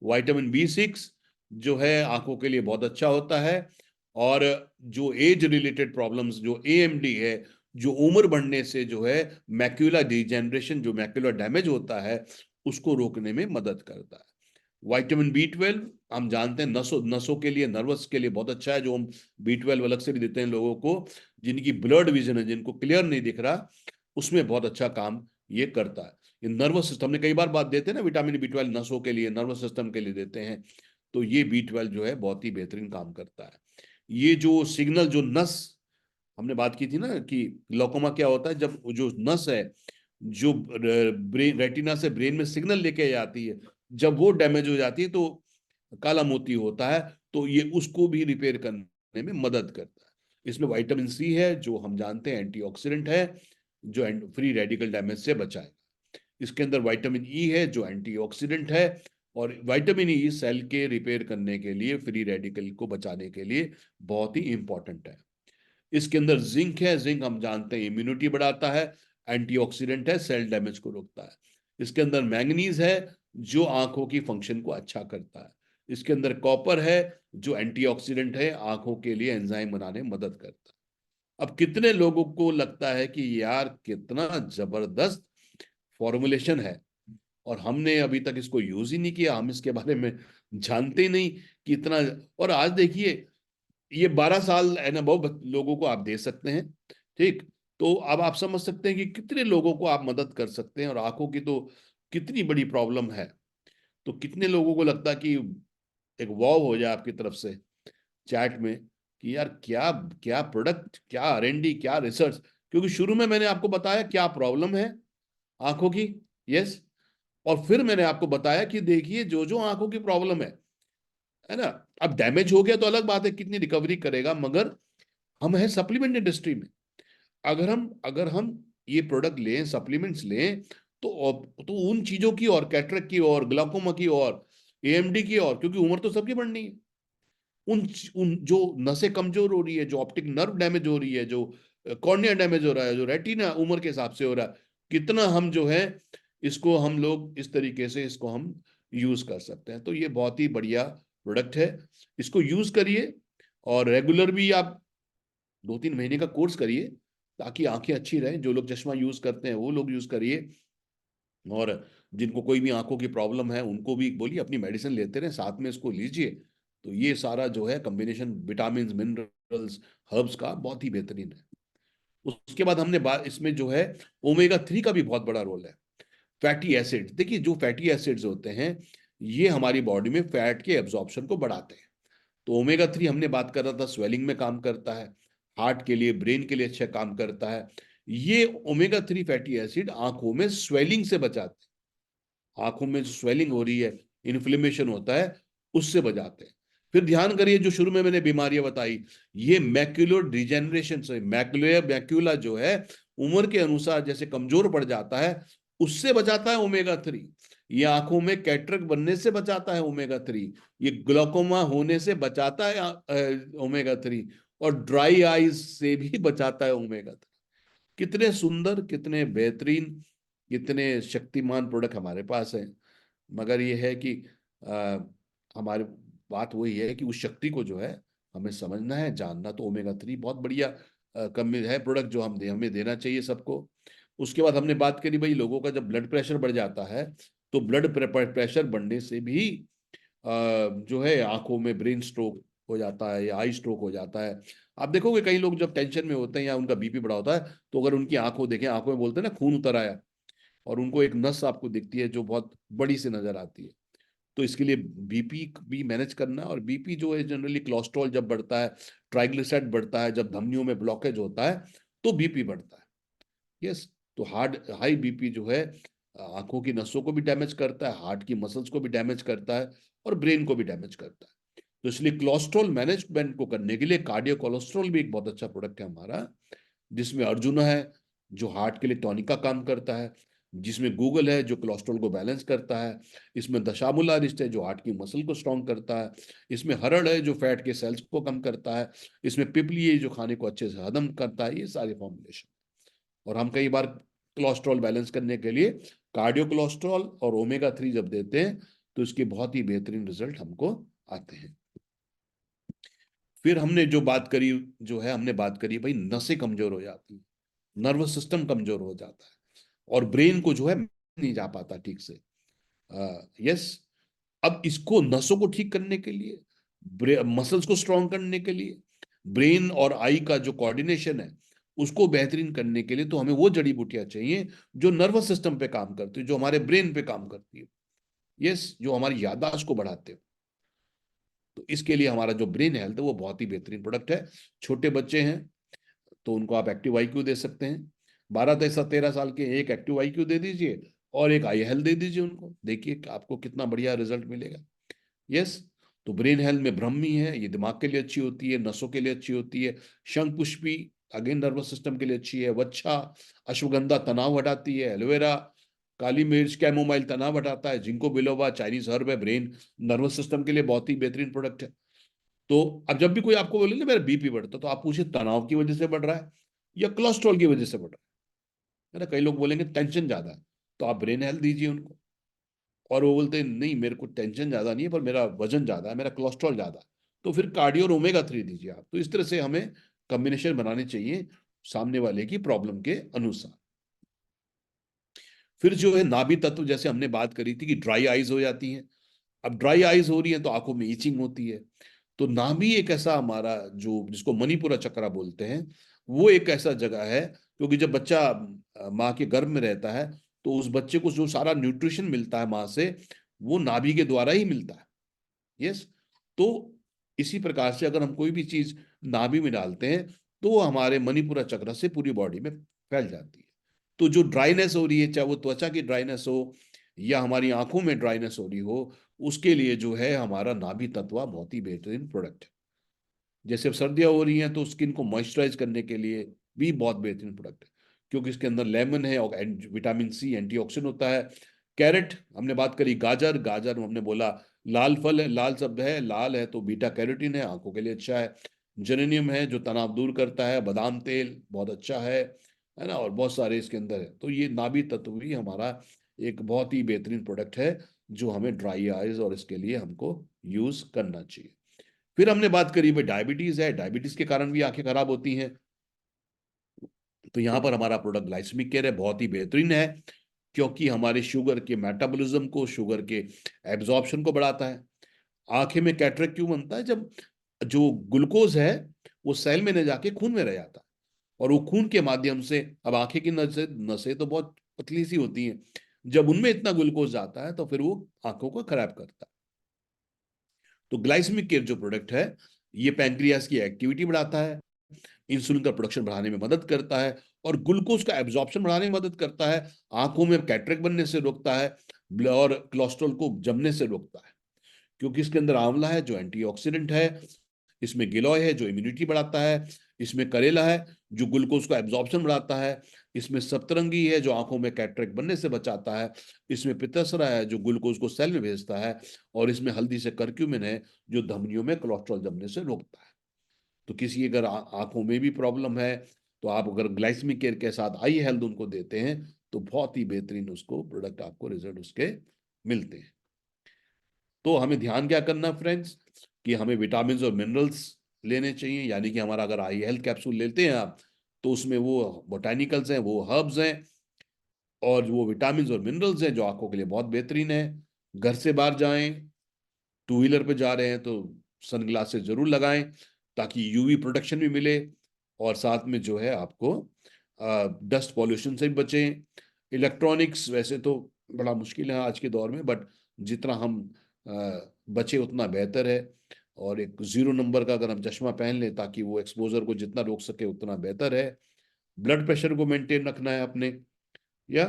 विटामिन बी 6 जो है आंखों के लिए बहुत अच्छा होता है। और जो एज रिलेटेड प्रॉब्लम्स, जो एएमडी है, जो उम्र बढ़ने से जो है मैक्यूला डिजेनरेशन, जो मैक्यूलर डैमेज होता है, उसको रोकने में मदद करता है। विटामिन बी 12 हम जानते हैं नसों नसों के लिए, नर्वस के लिए बहुत अच्छा है, जो हम बी 12 अलग से भी देते हैं लोगों को जिनकी ब्लड विजन है, जिनको क्लियर नहीं दिख रहा, उसमें बहुत अच्छा काम ये करता है। ये नर्वस सिस्टम, हमने कई बार बात देते हैं ना, विटामिन बी 12 नसों के लिए, नर्वस सिस्टम के लिए देते हैं, तो ये बी 12 जो है बहुत ही बेहतरीन काम करता है। ये जो सिग्नल, जो नस हमने बात की थी ना कि ग्लूकोमा क्या होता है, जब जो नस है जो ब्रेन, रेटिना से ब्रेन में सिग्नल लेके जाती है, जब वो डैमेज हो जाती है तो काला मोती होता है, तो ये उसको भी रिपेयर करने में मदद करता है। इसमें विटामिन सी है, जो हम जानते हैं एंटीऑक्सीडेंट है, जो फ्री रेडिकल डैमेज से बचाएगा। इसके अंदर विटामिन ई है, जो एंटीऑक्सीडेंट है। और विटामिन ई सेल के रिपेयर करने के लिए, फ्री रेडिकल को बचाने के लिए बहुत ही इंपॉर्टेंट है। इसके अंदर जिंक है। जिंक हम जानते हैं इम्यूनिटी बढ़ाता है, एंटीऑक्सीडेंट है, सेल डैमेज को रोकता है। इसके अंदर मैंगनीज है, जो आंखों की फंक्शन को अच्छा करता है। इसके अंदर कॉपर है, जो एंटीऑक्सीडेंट है, आंखों के लिए एंजाइम बनाने में मदद करता है। अब कितने लोगों को लगता है कि यार कितना जबरदस्त फॉर्मुलेशन है, और हमने अभी तक इसको यूज ही नहीं किया, हम इसके बारे में जानते ही नहीं कि इतना। और आज देखिए, ये 12 साल एंड अबव लोगों को आप दे सकते हैं, ठीक। तो अब आप समझ सकते हैं कि कितने लोगों को आप मदद कर सकते हैं, और आंखों की तो कितनी बड़ी प्रॉब्लम है। तो कितने लोगों को लगता है कि एक वाव हो जाए आपकी तरफ से चैट में कि यार क्या क्या प्रोडक्ट, क्या आर&डी, क्या रिसर्च। क्योंकि शुरू में मैंने आपको बताया क्या प्रॉब्लम है आंखों की। यस। और फिर मैंने आपको बताया कि देखिए जो जो आंखों की प्रॉब्लम है ना, अब डैमेज हो गया तो अलग बात है, कितनी रिकवरी करेगा, मगर हम है सप्लीमेंट इंडस्ट्री में। अगर हम ये प्रोडक्ट लें, सप्लीमेंट्स लें, तो उन चीजों की और कैटरेक्ट की और ग्लाकोमा की और एएमडी की और, क्योंकि उम्र तो सबकी बढ़नी है, उन जो नसें कमजोर हो रही है, जो ऑप्टिक नर्व डैमेज हो रही है, जो कॉर्निया डैमेज हो रहा है, जो रेटिना उम्र के हिसाब से हो रहा है, कितना हम जो है इसको हम लोग इस तरीके से इसको हम यूज कर सकते हैं। तो ये बहुत ही बढ़िया प्रोडक्ट है, इसको यूज करिए। और रेगुलर भी आप 2-3 महीने का कोर्स करिए ताकि आंखें अच्छी रहें। जो लोग चश्मा यूज करते हैं वो लोग यूज करिए, और जिनको कोई भी आंखों की प्रॉब्लम है उनको भी बोलिए अपनी मेडिसिन लेते रहे, साथ में इसको लीजिए। तो ये सारा जो है कॉम्बिनेशन विटामिन मिनरल्स हर्ब्स का बहुत ही बेहतरीन है। उसके बाद हमने बात इसमें जो है ओमेगा 3 का भी बहुत बड़ा रोल है। फैटी एसिड, देखिए जो फैटी एसिड्स होते हैं ये हमारी बॉडी में फैट के एब्जॉर्प्शन को बढ़ाते हैं। तो ओमेगा 3 हमने बात कर रहा था, स्वेलिंग में काम करता है, हार्ट के लिए ब्रेन के लिए अच्छा काम करता है। ये ओमेगा 3 फैटी एसिड आंखों में स्वेलिंग से बचाते हैं। आंखों में जो स्वेलिंग हो रही है, इन्फ्लेमेशन होता है, उससे बचाते हैं। फिर ध्यान करिए जो शुरू में मैंने बीमारियां बताई, ये मैक्यूलर डिजेनरेशन से, मैक्यूला जो है उम्र के अनुसार जैसे कमजोर पड़ जाता है, उससे बचाता है ओमेगा 3। ये आंखों में कैटरेक्ट बनने से बचाता है ओमेगा 3। ये ग्लोकोमा होने से बचाता है ओमेगा 3। और ड्राई आईज से भी बचाता है ओमेगा 3। कितने सुंदर, कितने बेहतरीन, कितने शक्तिमान प्रोडक्ट हमारे पास है। मगर ये है कि हमारी बात वही है कि उस शक्ति को जो है हमें समझना है, जानना। तो ओमेगा 3 बहुत बढ़िया कम है प्रोडक्ट जो हमें देना चाहिए सबको। उसके बाद हमने बात करी भाई, लोगों का जब ब्लड प्रेशर बढ़ जाता है तो ब्लड प्रेशर बढ़ने से भी जो है आंखों में ब्रेन स्ट्रोक हो जाता है या आई स्ट्रोक हो जाता है। आप देखोगे कई लोग जब टेंशन में होते हैं या उनका बीपी बढ़ा होता है, तो अगर उनकी आंखों देखें, आंखों में बोलते हैं ना खून उतर आया, और उनको एक नस आपको दिखती है जो बहुत बड़ी सी नजर आती है। तो इसके लिए बीपी भी मैनेज करना, और बीपी जो है जनरली कोलेस्ट्रॉल जब बढ़ता है, ट्राइग्लिसराइड बढ़ता है, जब धमनियों में ब्लॉकेज होता है तो बीपी बढ़ता है। यस। तो हाई बीपी जो है आंखों की नसों को भी डैमेज करता है, हार्ट की मसल्स को भी डैमेज करता है, और ब्रेन को भी डैमेज करता है। तो इसलिए कोलेस्ट्रॉल मैनेजमेंट को करने के लिए कार्डियो कोलेस्ट्रॉल भी एक बहुत अच्छा प्रोडक्ट है हमारा, जिसमें अर्जुना है जो हार्ट के लिए टॉनिक का काम करता है, जिसमें गूगल है जो कोलेस्ट्रॉल को बैलेंस करता है, इसमें दशामुला रिस्ट है जो हार्ट की मसल को स्ट्रांग करता है, इसमें हरड़ है जो फैट के सेल्स को कम करता है, इसमें पिपली है जो खाने को अच्छे से हजम करता है। ये सारे फॉर्मुलेशन। और हम कई बार कोलेस्ट्रॉल बैलेंस करने के लिए कार्डियो कोलेस्ट्रॉल और ओमेगा 3 जब देते हैं तो इसके बहुत ही बेहतरीन रिजल्ट हमको आते हैं। फिर हमने जो बात करी, जो है हमने बात करी भाई नसें कमजोर हो जाती है, नर्वस सिस्टम कमजोर हो जाता है, और ब्रेन को जो है नहीं जा पाता ठीक से। यस। अब इसको नसों को ठीक करने के लिए, मसल्स को स्ट्रांग करने के लिए, ब्रेन और आई का जो कोऑर्डिनेशन है उसको बेहतरीन करने के लिए, तो हमें वो जड़ी बूटियां चाहिए जो नर्वस सिस्टम पे काम करती है, जो हमारे ब्रेन पे काम करती है। यस, जो हमारी याददाश्त को बढ़ाते हैं। तो इसके लिए हमारा जो ब्रेन हेल्थ है वो बहुत ही बेहतरीन प्रोडक्ट है। छोटे बच्चे हैं तो उनको आप एक्टिव IQ दे सकते हैं। 12 13 साल के एक एक्टिव IQ दे दीजिए और एक आई हेल्थ दे दीजिए उनको, देखिए आपको कितना बढ़िया रिजल्ट मिलेगा। यस। तो ब्रेन हेल्थ में ब्रह्मी है, ये दिमाग के लिए अच्छी होती है, नसों के लिए अच्छी होती है। शंख पुष्पी अगेन नर्वस सिस्टम के लिए अच्छी है। वच्छा, अश्वगंधा तनाव हटाती है। एलोवेरा, काली मिर्च, कैमोमाइल तनाव हटाता है। जिंको बिलोबा चाइनीज हर्ब है, ब्रेन नर्वस सिस्टम के लिए बहुत ही बेहतरीन प्रोडक्ट है। तो अब जब भी कोई आपको बोले ना मेरा बीपी बढ़ता, तो आप पूछे तनाव की वजह से बढ़ रहा है या कोलेस्ट्रॉल की वजह से बढ़ रहा है ना। कई लोग बोलेंगे टेंशन ज्यादा है, तो आप ब्रेन हेल्थ दीजिए उनको। और वो बोलते हैं नहीं मेरे को टेंशन ज्यादा नहीं है, पर मेरा वजन ज्यादा है, मेरा कोलेस्ट्रॉल ज्यादा है, तो फिर कार्डियो और ओमेगा 3 दीजिए आप। तो इस तरह से हमें कॉम्बिनेशन बनाने चाहिए सामने वाले की प्रॉब्लम के अनुसार। फिर जो है नाभि तत्व, जैसे हमने बात करी थी कि ड्राई आईज हो जाती हैं। अब ड्राई आईज हो रही है तो आंखों में ईचिंग होती है। तो नाभि एक ऐसा हमारा जो जिसको मणिपुरा चक्रा बोलते हैं, वो एक ऐसा जगह है, क्योंकि जब बच्चा माँ के गर्भ में रहता है तो उस बच्चे को जो सारा न्यूट्रिशन मिलता है माँ से, वो नाभि के द्वारा ही मिलता है। यस। तो इसी प्रकार से अगर हम कोई भी चीज नाभि में डालते हैं तो वो हमारे मणिपुरा चक्र से पूरी बॉडी में फैल जाती है। तो जो ड्राइनेस हो रही है, चाहे वो त्वचा की ड्राइनेस हो या हमारी आंखों में ड्राइनेस हो रही हो, उसके लिए जो है हमारा नाभि तत्वा बहुत ही बेहतरीन प्रोडक्ट है। जैसे अब सर्दियां हो रही हैं तो स्किन को मॉइस्चराइज करने के लिए भी बहुत बेहतरीन प्रोडक्ट है, क्योंकि इसके अंदर लेमन है और विटामिन C एंटीऑक्सीडेंट होता है। कैरेट हमने बात करी, गाजर, गाजर हमने बोला लाल फल है, लाल शब्द है, लाल है तो बीटा कैरोटीन है, आंखों के लिए अच्छा है। जेरेनियम है जो तनाव दूर करता है, बादाम तेल बहुत अच्छा है ना, और बहुत सारे इसके अंदर है। तो ये नाभी तत्व भी हमारा एक बहुत ही बेहतरीन प्रोडक्ट है जो हमें ड्राई आइज और इसके लिए हमको यूज करना चाहिए। फिर हमने बात करी भाई डायबिटीज है, डायबिटीज के कारण भी आंखें खराब होती हैं। तो यहाँ पर हमारा प्रोडक्ट ग्लाइसेमिक केयर है, बहुत ही बेहतरीन है, क्योंकि हमारे शुगर के मेटाबॉलिज्म को, शुगर के एब्जॉर्प्शन को बढ़ाता है। आंखें में कैटरेक्ट क्यों बनता है? जब जो ग्लूकोज है वो सेल में न जाके खून में रह जाता है, और वो खून के माध्यम से, अब आंखें की नसें नसें तो बहुत पतली सी होती हैं, जब उनमें इतना ग्लूकोज जाता है तो फिर वो आंखों को खराब करता है। तो ग्लाइसेमिक केयर जो प्रोडक्ट है, ये पैंक्रियास की एक्टिविटी बढ़ाता है, इंसुलिन का प्रोडक्शन बढ़ाने में मदद करता है, और ग्लूकोज का एब्जॉर्प्शन बढ़ाने में मदद करता है, आंखों में कैटरेक्ट बनने से रोकता है, और कोलेस्ट्रॉल को जमने से रोकता है। क्योंकि इसके अंदर आंवला है जो एंटीऑक्सीडेंट है, इसमें गिलोय है जो इम्यूनिटी बढ़ाता है, इसमें करेला है जो ग्लूकोज का एब्जॉर्प्शन बढ़ाता है, इसमें सप्तरंगी है जो आंखों में कैटरेक्ट बनने से बचाता है, इसमें पित्तसरा है जो ग्लूकोज को सेल में भेजता है, और इसमें हल्दी से करक्यूमिन है जो धमनियों में कोलेस्ट्रॉल जमने से रोकता है। तो किसी अगर आंखों में भी प्रॉब्लम है, तो आप अगर ग्लाइसेमिक केयर के साथ आई हेल्थ उनको देते हैं तो बहुत ही बेहतरीन उसको प्रोडक्ट, आपको रिजल्ट उसके मिलते हैं। तो हमें ध्यान क्या करना फ्रेंड्स, कि हमें विटामिन और मिनरल्स लेने चाहिए, यानी कि हमारा अगर आई हेल्थ कैप्सूल लेते हैं आप, तो उसमें वो बोटानिकल्स हैं, वो हर्ब्स हैं, और वो विटामिन और मिनरल्स हैं जो आंखों के लिए बहुत बेहतरीन है। घर से बाहर जाएं, टू व्हीलर पे जा रहे हैं तो सनग्लासेस जरूर लगाएं, ताकि यूवी प्रोटेक्शन भी मिले, और साथ में जो है आपको डस्ट पॉल्यूशन से भी बचें। इलेक्ट्रॉनिक्स वैसे तो बड़ा मुश्किल है आज के दौर में, बट जितना हम बचे उतना बेहतर है। और एक 0 नंबर का अगर हम चश्मा पहन लें ताकि वो एक्सपोजर को जितना रोक सके उतना बेहतर है। ब्लड प्रेशर को मेंटेन रखना है अपने, या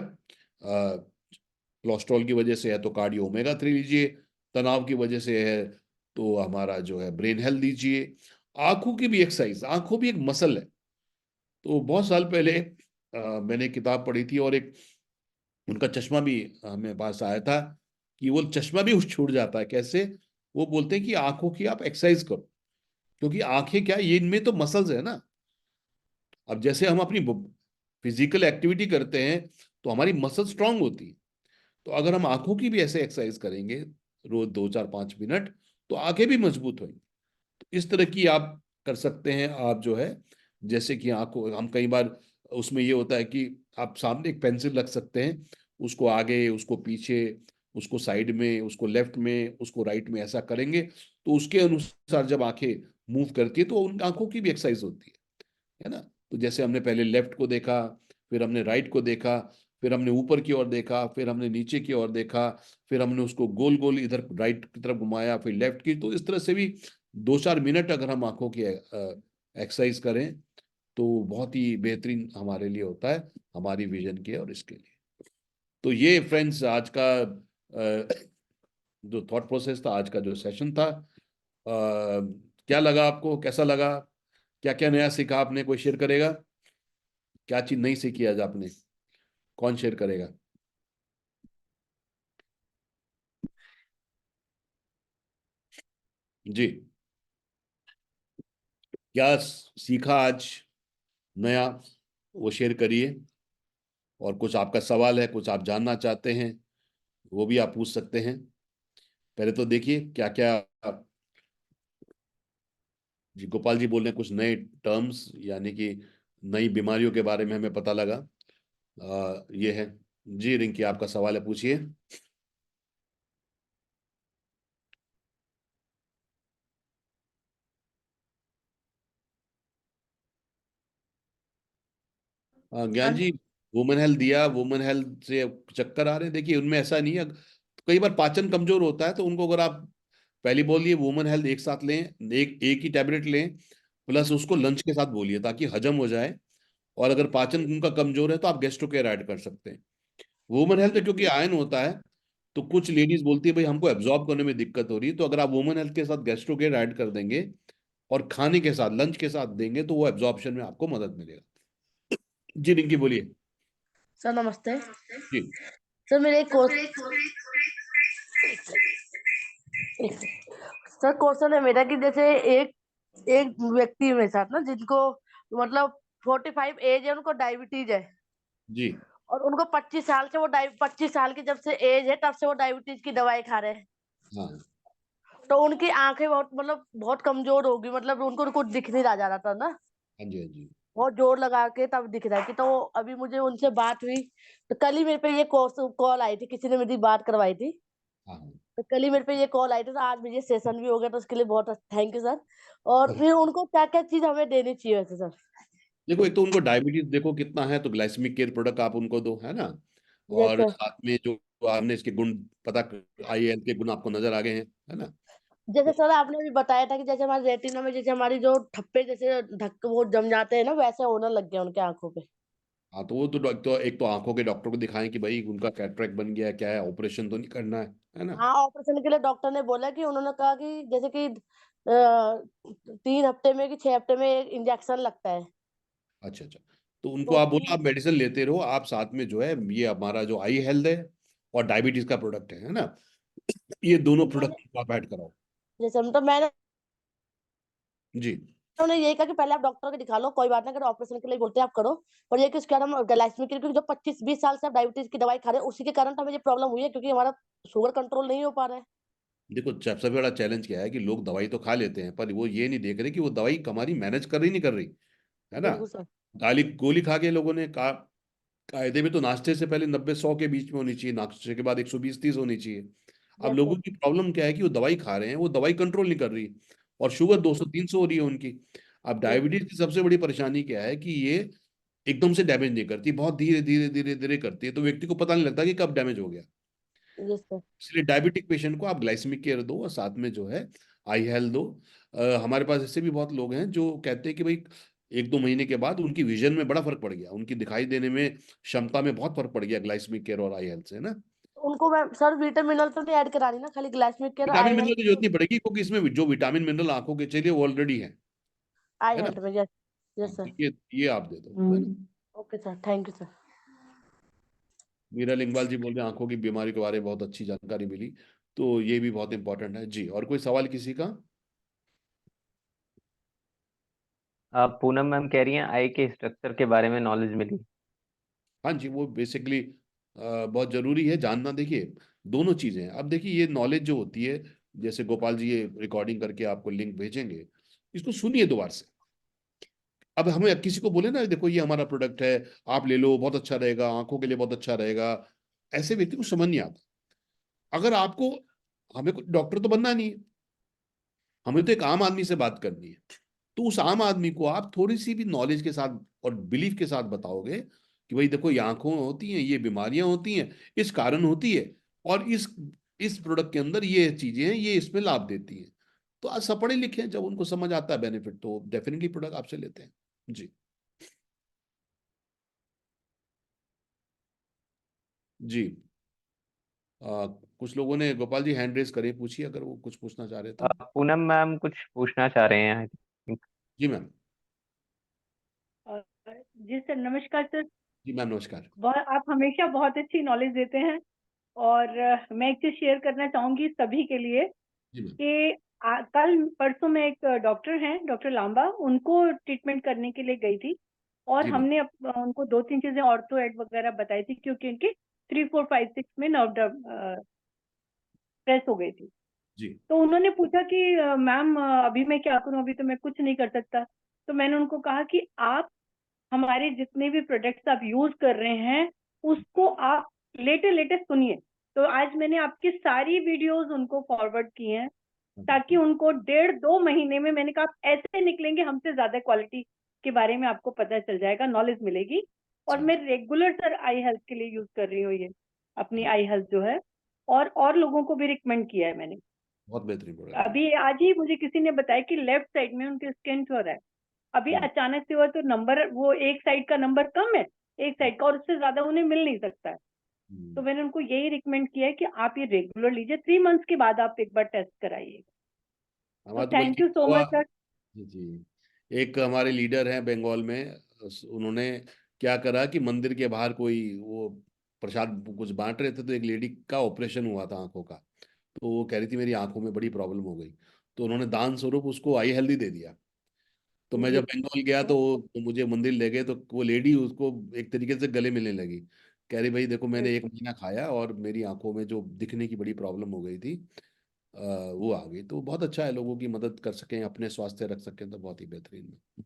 कोलेस्ट्रॉल की वजह से है तो कार्डियो ओमेगा 3 लीजिए, तनाव की वजह से है तो हमारा जो है ब्रेन हेल्थ लीजिए। आंखों की भी एक्सरसाइज, आंखों भी एक मसल है। तो बहुत साल पहले मैंने किताब पढ़ी थी, और एक उनका चश्मा भी हमें पास आया था, कि वो चश्मा भी छूट जाता है कैसे। वो बोलते हैं कि आंखों की आप एक्सरसाइज करो, क्योंकि आंखें क्या, ये इनमें तो मसल्स है ना। अब जैसे हम अपनी फिजिकल एक्टिविटी करते हैं तो हमारी मसल स्ट्रांग होती है, तो अगर हम आंखों की भी ऐसे एक्सरसाइज करेंगे रोज 2 4 5 मिनट, तो आंखें भी मजबूत होंगी। तो इस तरह की आप कर सकते हैं, आप जो है, जैसे कि आंखों, हम कई बार उसमें ये होता है कि आप सामने एक पेंसिल रख सकते हैं, उसको आगे, उसको पीछे, उसको साइड में, उसको लेफ्ट में, उसको राइट में, ऐसा करेंगे तो उसके अनुसार जब आंखें मूव करती है तो उन आंखों की भी एक्सरसाइज होती है ना। तो जैसे हमने पहले लेफ्ट को देखा, फिर हमने राइट को देखा, फिर हमने ऊपर की ओर देखा, फिर हमने नीचे की ओर देखा, फिर हमने उसको गोल गोल इधर राइट की तरफ घुमाया, फिर लेफ्ट की। तो इस तरह से भी 2 4 मिनट अगर हम आंखों की एक्सरसाइज करें तो बहुत ही बेहतरीन हमारे लिए होता है, हमारी विजन के और इसके लिए। तो ये फ्रेंड्स आज का जो थॉट प्रोसेस था, आज का जो सेशन था, क्या लगा आपको, कैसा लगा? क्या क्या नया सीखा आपने? कोई शेयर करेगा? क्या चीज नहीं सीखी आज आपने? कौन शेयर करेगा? जी, क्या सीखा आज नया, वो शेयर करिए। और कुछ आपका सवाल है, कुछ आप जानना चाहते हैं, वो भी आप पूछ सकते हैं। पहले तो देखिए क्या क्या। जी, गोपाल जी बोल रहे हैं कुछ नए टर्म्स, यानी कि नई बीमारियों के बारे में हमें पता लगा। ये है। जी रिंकी, आपका सवाल है, पूछिए। ज्ञान जी, वुमेन हेल्थ दिया, वुमेन हेल्थ से चक्कर आ रहे हैं, देखिए उनमें ऐसा नहीं है। कई बार पाचन कमजोर होता है तो उनको अगर आप पहले बोलिए वुमेन हेल्थ एक साथ लें, एक एक ही टैबलेट लें, प्लस उसको लंच के साथ बोलिए ताकि हजम हो जाए। और अगर पाचन उनका कमजोर है तो आप गेस्ट्रो केयर ऐड कर सकते हैं। वुमेन हेल्थ में क्योंकि आयन होता है, तो कुछ लेडीज बोलती है भाई हमको एब्जॉर्ब करने में दिक्कत हो रही है, तो अगर आप वुमेन हेल्थ के साथ गेस्ट्रो केयर ऐड कर देंगे और खाने के साथ, लंच के साथ देंगे, तो वो एब्जॉर्प्शन में आपको मदद मिलेगा। जी रिंकी बोलिए। सर नमस्ते। जी। सर मेरे एक सर क्वेश्चन है मेरा कि जैसे एक एक व्यक्ति मेरे साथ ना जिनको मतलब 45 एज है, उनको डायबिटीज है जी। और उनको 25 साल से वो 25 साल की जब से एज है तब से वो डायबिटीज की दवाई खा रहे हैं। हाँ तो उनकी आंखें बहुत मतलब बहुत कमजोर होगी, मतलब उनको कुछ दिख नहीं रहा जा रहा था ना, हाँ जी, हाँ जी। बहुत जोर लगा के तब दिख रहा है कि। तो अभी मुझे उनसे बात हुई, तो कल ही मेरे पे ये कॉल आई थी, किसी ने मेरी बात करवाई थी। हाँ हाँ। तो कल ही मेरे पे ये कॉल आई थी, तो आज मुझे सेशन भी हो गया, तो उसके लिए बहुत थैंक यू सर। और फिर उनको क्या क्या चीज हमें देनी चाहिए वैसे सर? देखो, एक तो उनको डायबिटीज देखो कितना है, तो ग्लाइसेमिक केयर प्रोडक्ट आप उनको दो, है ना। यस और सर। साथ में जो आपने इसके गुण पता, IL के गुण आपको नजर आ गए हैं, है ना। जैसे सर आपने अभी बताया था कि जैसे हमारे रेटिना में जैसे हमारी जो ठप्पे जैसे ढक वो जम जाते हैं ना, वैसे होने लग गया उनके आंखों पे। हाँ, तो वो तो एक तो आंखों के डॉक्टर को दिखाएं कि भाई उनका कैटरेक्ट बन गया है, क्या है, ऑपरेशन तो नहीं करना है ना। हाँ, ऑपरेशन के लिए डॉक्टर ने बोला कि उन्होंने कहा कि जैसे कि 3 हफ्ते में कि 6 हफ्ते में एक इंजेक्शन लगता है। अच्छा अच्छा। तो उनको तो आप बोलो, आप मेडिसिन लेते रहो, आप साथ में जो है ये हमारा जो आई हेल्थ है और डायबिटीज का प्रोडक्ट है ना, ये दोनों मैंने प्रोडक्ट आप ऐड कराओ। जैसे मतलब मैंने जी। उन्होंने यही कहा कि पहले आप डॉक्टर को दिखा लो, कोई बात नहीं, अगर ऑपरेशन के लिए बोलते हैं आप करो। पर ये कि उसके कारण हम ग्लाइसेमिक, क्योंकि जो 25-20 साल से आप डायबिटीज की दवाई खा रहे हैं उसी के कारण तो हमें ये प्रॉब्लम हुई है, क्योंकि हमारा शुगर कंट्रोल नहीं हो पा रहा है। देखो, सबसे बड़ा चैलेंज क्या है कि लोग दवाई तो खा लेते हैं, पर वो ये नहीं देख रहे कि वो दवाई हमारी मैनेज कर रही नहीं कर रही, है ना। बिल्कुल सर। गाली गोली खा के लोगों ने कायदे में तो नाश्ते से पहले 90-100 के बीच में होनी चाहिए, नाश्ते के बाद 120-130 होनी चाहिए। अब यस लोगों सर। की प्रॉब्लम क्या है कि वो दवाई खा रहे हैं, वो दवाई कंट्रोल नहीं कर रही, और शुगर 200-300 हो रही है उनकी। अब यस डायबिटीज की सबसे बड़ी परेशानी क्या है कि ये एकदम से डैमेज नहीं करती, बहुत धीरे धीरे धीरे धीरे करती है, तो व्यक्ति को पता नहीं लगता कि कब डैमेज हो गया। Yes sir. इसलिए डायबिटिक पेशेंट को आप ग्लाइसेमिक केयर दो और साथ में जो है आई हेल्थ दो। हमारे पास ऐसे भी बहुत लोग हैं जो कहते हैं कि भाई 1-2 महीने के बाद उनकी विजन में बड़ा फर्क पड़ गया, उनकी दिखाई देने में क्षमता में बहुत फर्क पड़ गया ग्लाइसेमिक केयर और आई हेल्थ से, ना। उनको मैं सर विटामिन तो नहीं ऐड करानी ना, खाली ग्लाइसेमिक केयर विटामिन आई मिनरल हेल्थ। की जरूरत नहीं पड़ेगी, क्योंकि इसमें जो विटामिन मिनरल आंखों के चाहिए वो ऑलरेडी आई है ना। हेल्थ में। यस। हाँ, यस तो सर। ये आप दे दो, है ना। Okay sir, thank you sir. Meera Lingwal ji बोल रहे हैं आंखों की बीमारी के बारे में बहुत अच्छी जानकारी मिली, तो ये भी बहुत इंपॉर्टेंट है जी। और कोई सवाल किसी का? पूनम मैम कह रही हैं आई के स्ट्रक्चर के बारे में नॉलेज मिली। हाँ जी, वो बेसिकली बहुत जरूरी है जानना। देखिए, दोनों चीजें हैं। अब देखिए, ये नॉलेज जो होती है, जैसे गोपाल जी ये रिकॉर्डिंग करके आपको लिंक भेजेंगे, इसको सुनिए दोबारा से। अब हमें किसी को बोले ना, देखो ये हमारा प्रोडक्ट है, आप ले लो, बहुत अच्छा रहेगा, आंखों के लिए बहुत अच्छा रहेगा, ऐसे व्यक्ति को समझ नहीं आता। अगर आपको, हमें कोई डॉक्टर तो बनना नहीं है, हमें तो एक आम आदमी से बात करनी है, तो उस आम आदमी को आप थोड़ी सी भी नॉलेज के साथ और बिलीफ के साथ बताओगे कि भाई देखो, ये आंखों में होती हैं, ये बीमारियां होती हैं, इस कारण होती है, और इस प्रोडक्ट के अंदर ये चीजें हैं, ये इसमें लाभ देती हैं। तो आज सब पढ़े लिखे हैं, जब उनको समझ आता है बेनिफिट, तो डेफिनेटली प्रोडक्ट आपसे लेते हैं जी। जी। कुछ लोगों ने गोपाल जी हैंड रेस करे, पूछिए अगर वो कुछ पूछना चाह रहे तो। पूनम मैम कुछ पूछना चाह रहे हैं आई थिंक। Ji ma'am. और जी सर, नमस्कार सर। जी मैम, नमस्कार। बहुत, आप हमेशा बहुत अच्छी नॉलेज देते हैं। और मैं एक चीज शेयर करना चाहूंगी सभी के लिए जी मैम। कि कल परसों में एक डॉक्टर हैं, डॉक्टर लांबा, उनको ट्रीटमेंट करने के लिए गई थी। और जी मैम। हमने उनको 2-3 चीजें ऑर्थो एड वगैरह बताई थी, क्योंकि उनके 3, 4, 5, 6 में नर्व प्रेस हो गई थी। जी। तो उन्होंने पूछा कि मैम अभी मैं क्या करूं, अभी तो मैं कुछ नहीं कर सकता। तो मैंने उनको कहा कि आप हमारे जितने भी प्रोडक्ट्स आप यूज कर रहे हैं उसको आप लेटेस्ट सुनिए। तो आज मैंने आपकी सारी वीडियोस उनको फॉरवर्ड की हैं, ताकि उनको 1.5-2 महीने में, मैंने कहा आप ऐसे निकलेंगे, हमसे ज्यादा क्वालिटी के बारे में आपको पता चल जाएगा, नॉलेज मिलेगी। और जी मैं जी। रेगुलर सर आई हेल्थ के लिए यूज कर रही हूँ ये, अपनी आई हेल्थ जो है। और लोगों को भी रिकमेंड किया है मैंने। बहुत बेहतरीन प्रोडक्ट है। अभी आज ही मुझे किसी ने बताया कि लेफ्ट साइड में उनके स्टेंट हो रहा है। अभी हम्म, अचानक से हुआ, तो नंबर, वो एक साइड का नंबर कम है, एक साइड का, और उससे ज्यादा उन्हें मिल नहीं सकता है। तो हम्म। मैंने उनको यही रिकमेंड किया है कि आप ये रेगुलर लीजिए, 3 मंथ्स के बाद आप एक बार टेस्ट कराइए। तो हमारा तो थैंक बल्कि यू सो हुआ। Much sir. जी जी। एक हमारे लीडर हैं बंगाल में, उन्होंने क्या करा कि मंदिर के बाहर कोई वो प्रसाद कुछ बांट रहे थे, तो एक लेडी का ऑपरेशन हुआ था आंखों का, तो वो कह रही थी मेरी आंखों में बड़ी प्रॉब्लम हो गई, तो उन्होंने दान स्वरूप उसको आई हेल्दी दे दिया। तो मैं जी। जब बंगाल गया तो मुझे मंदिर ले गए, तो वो लेडी उसको एक तरीके से गले मिलने लगी, कह रही भाई देखो मैंने 1 महीना खाया और मेरी आंखों में जो दिखने की बड़ी प्रॉब्लम हो गई थी वो आ गई। तो बहुत अच्छा है, लोगों की मदद कर सकें, अपने स्वास्थ्य रख सकें तो बहुत ही बेहतरीन है।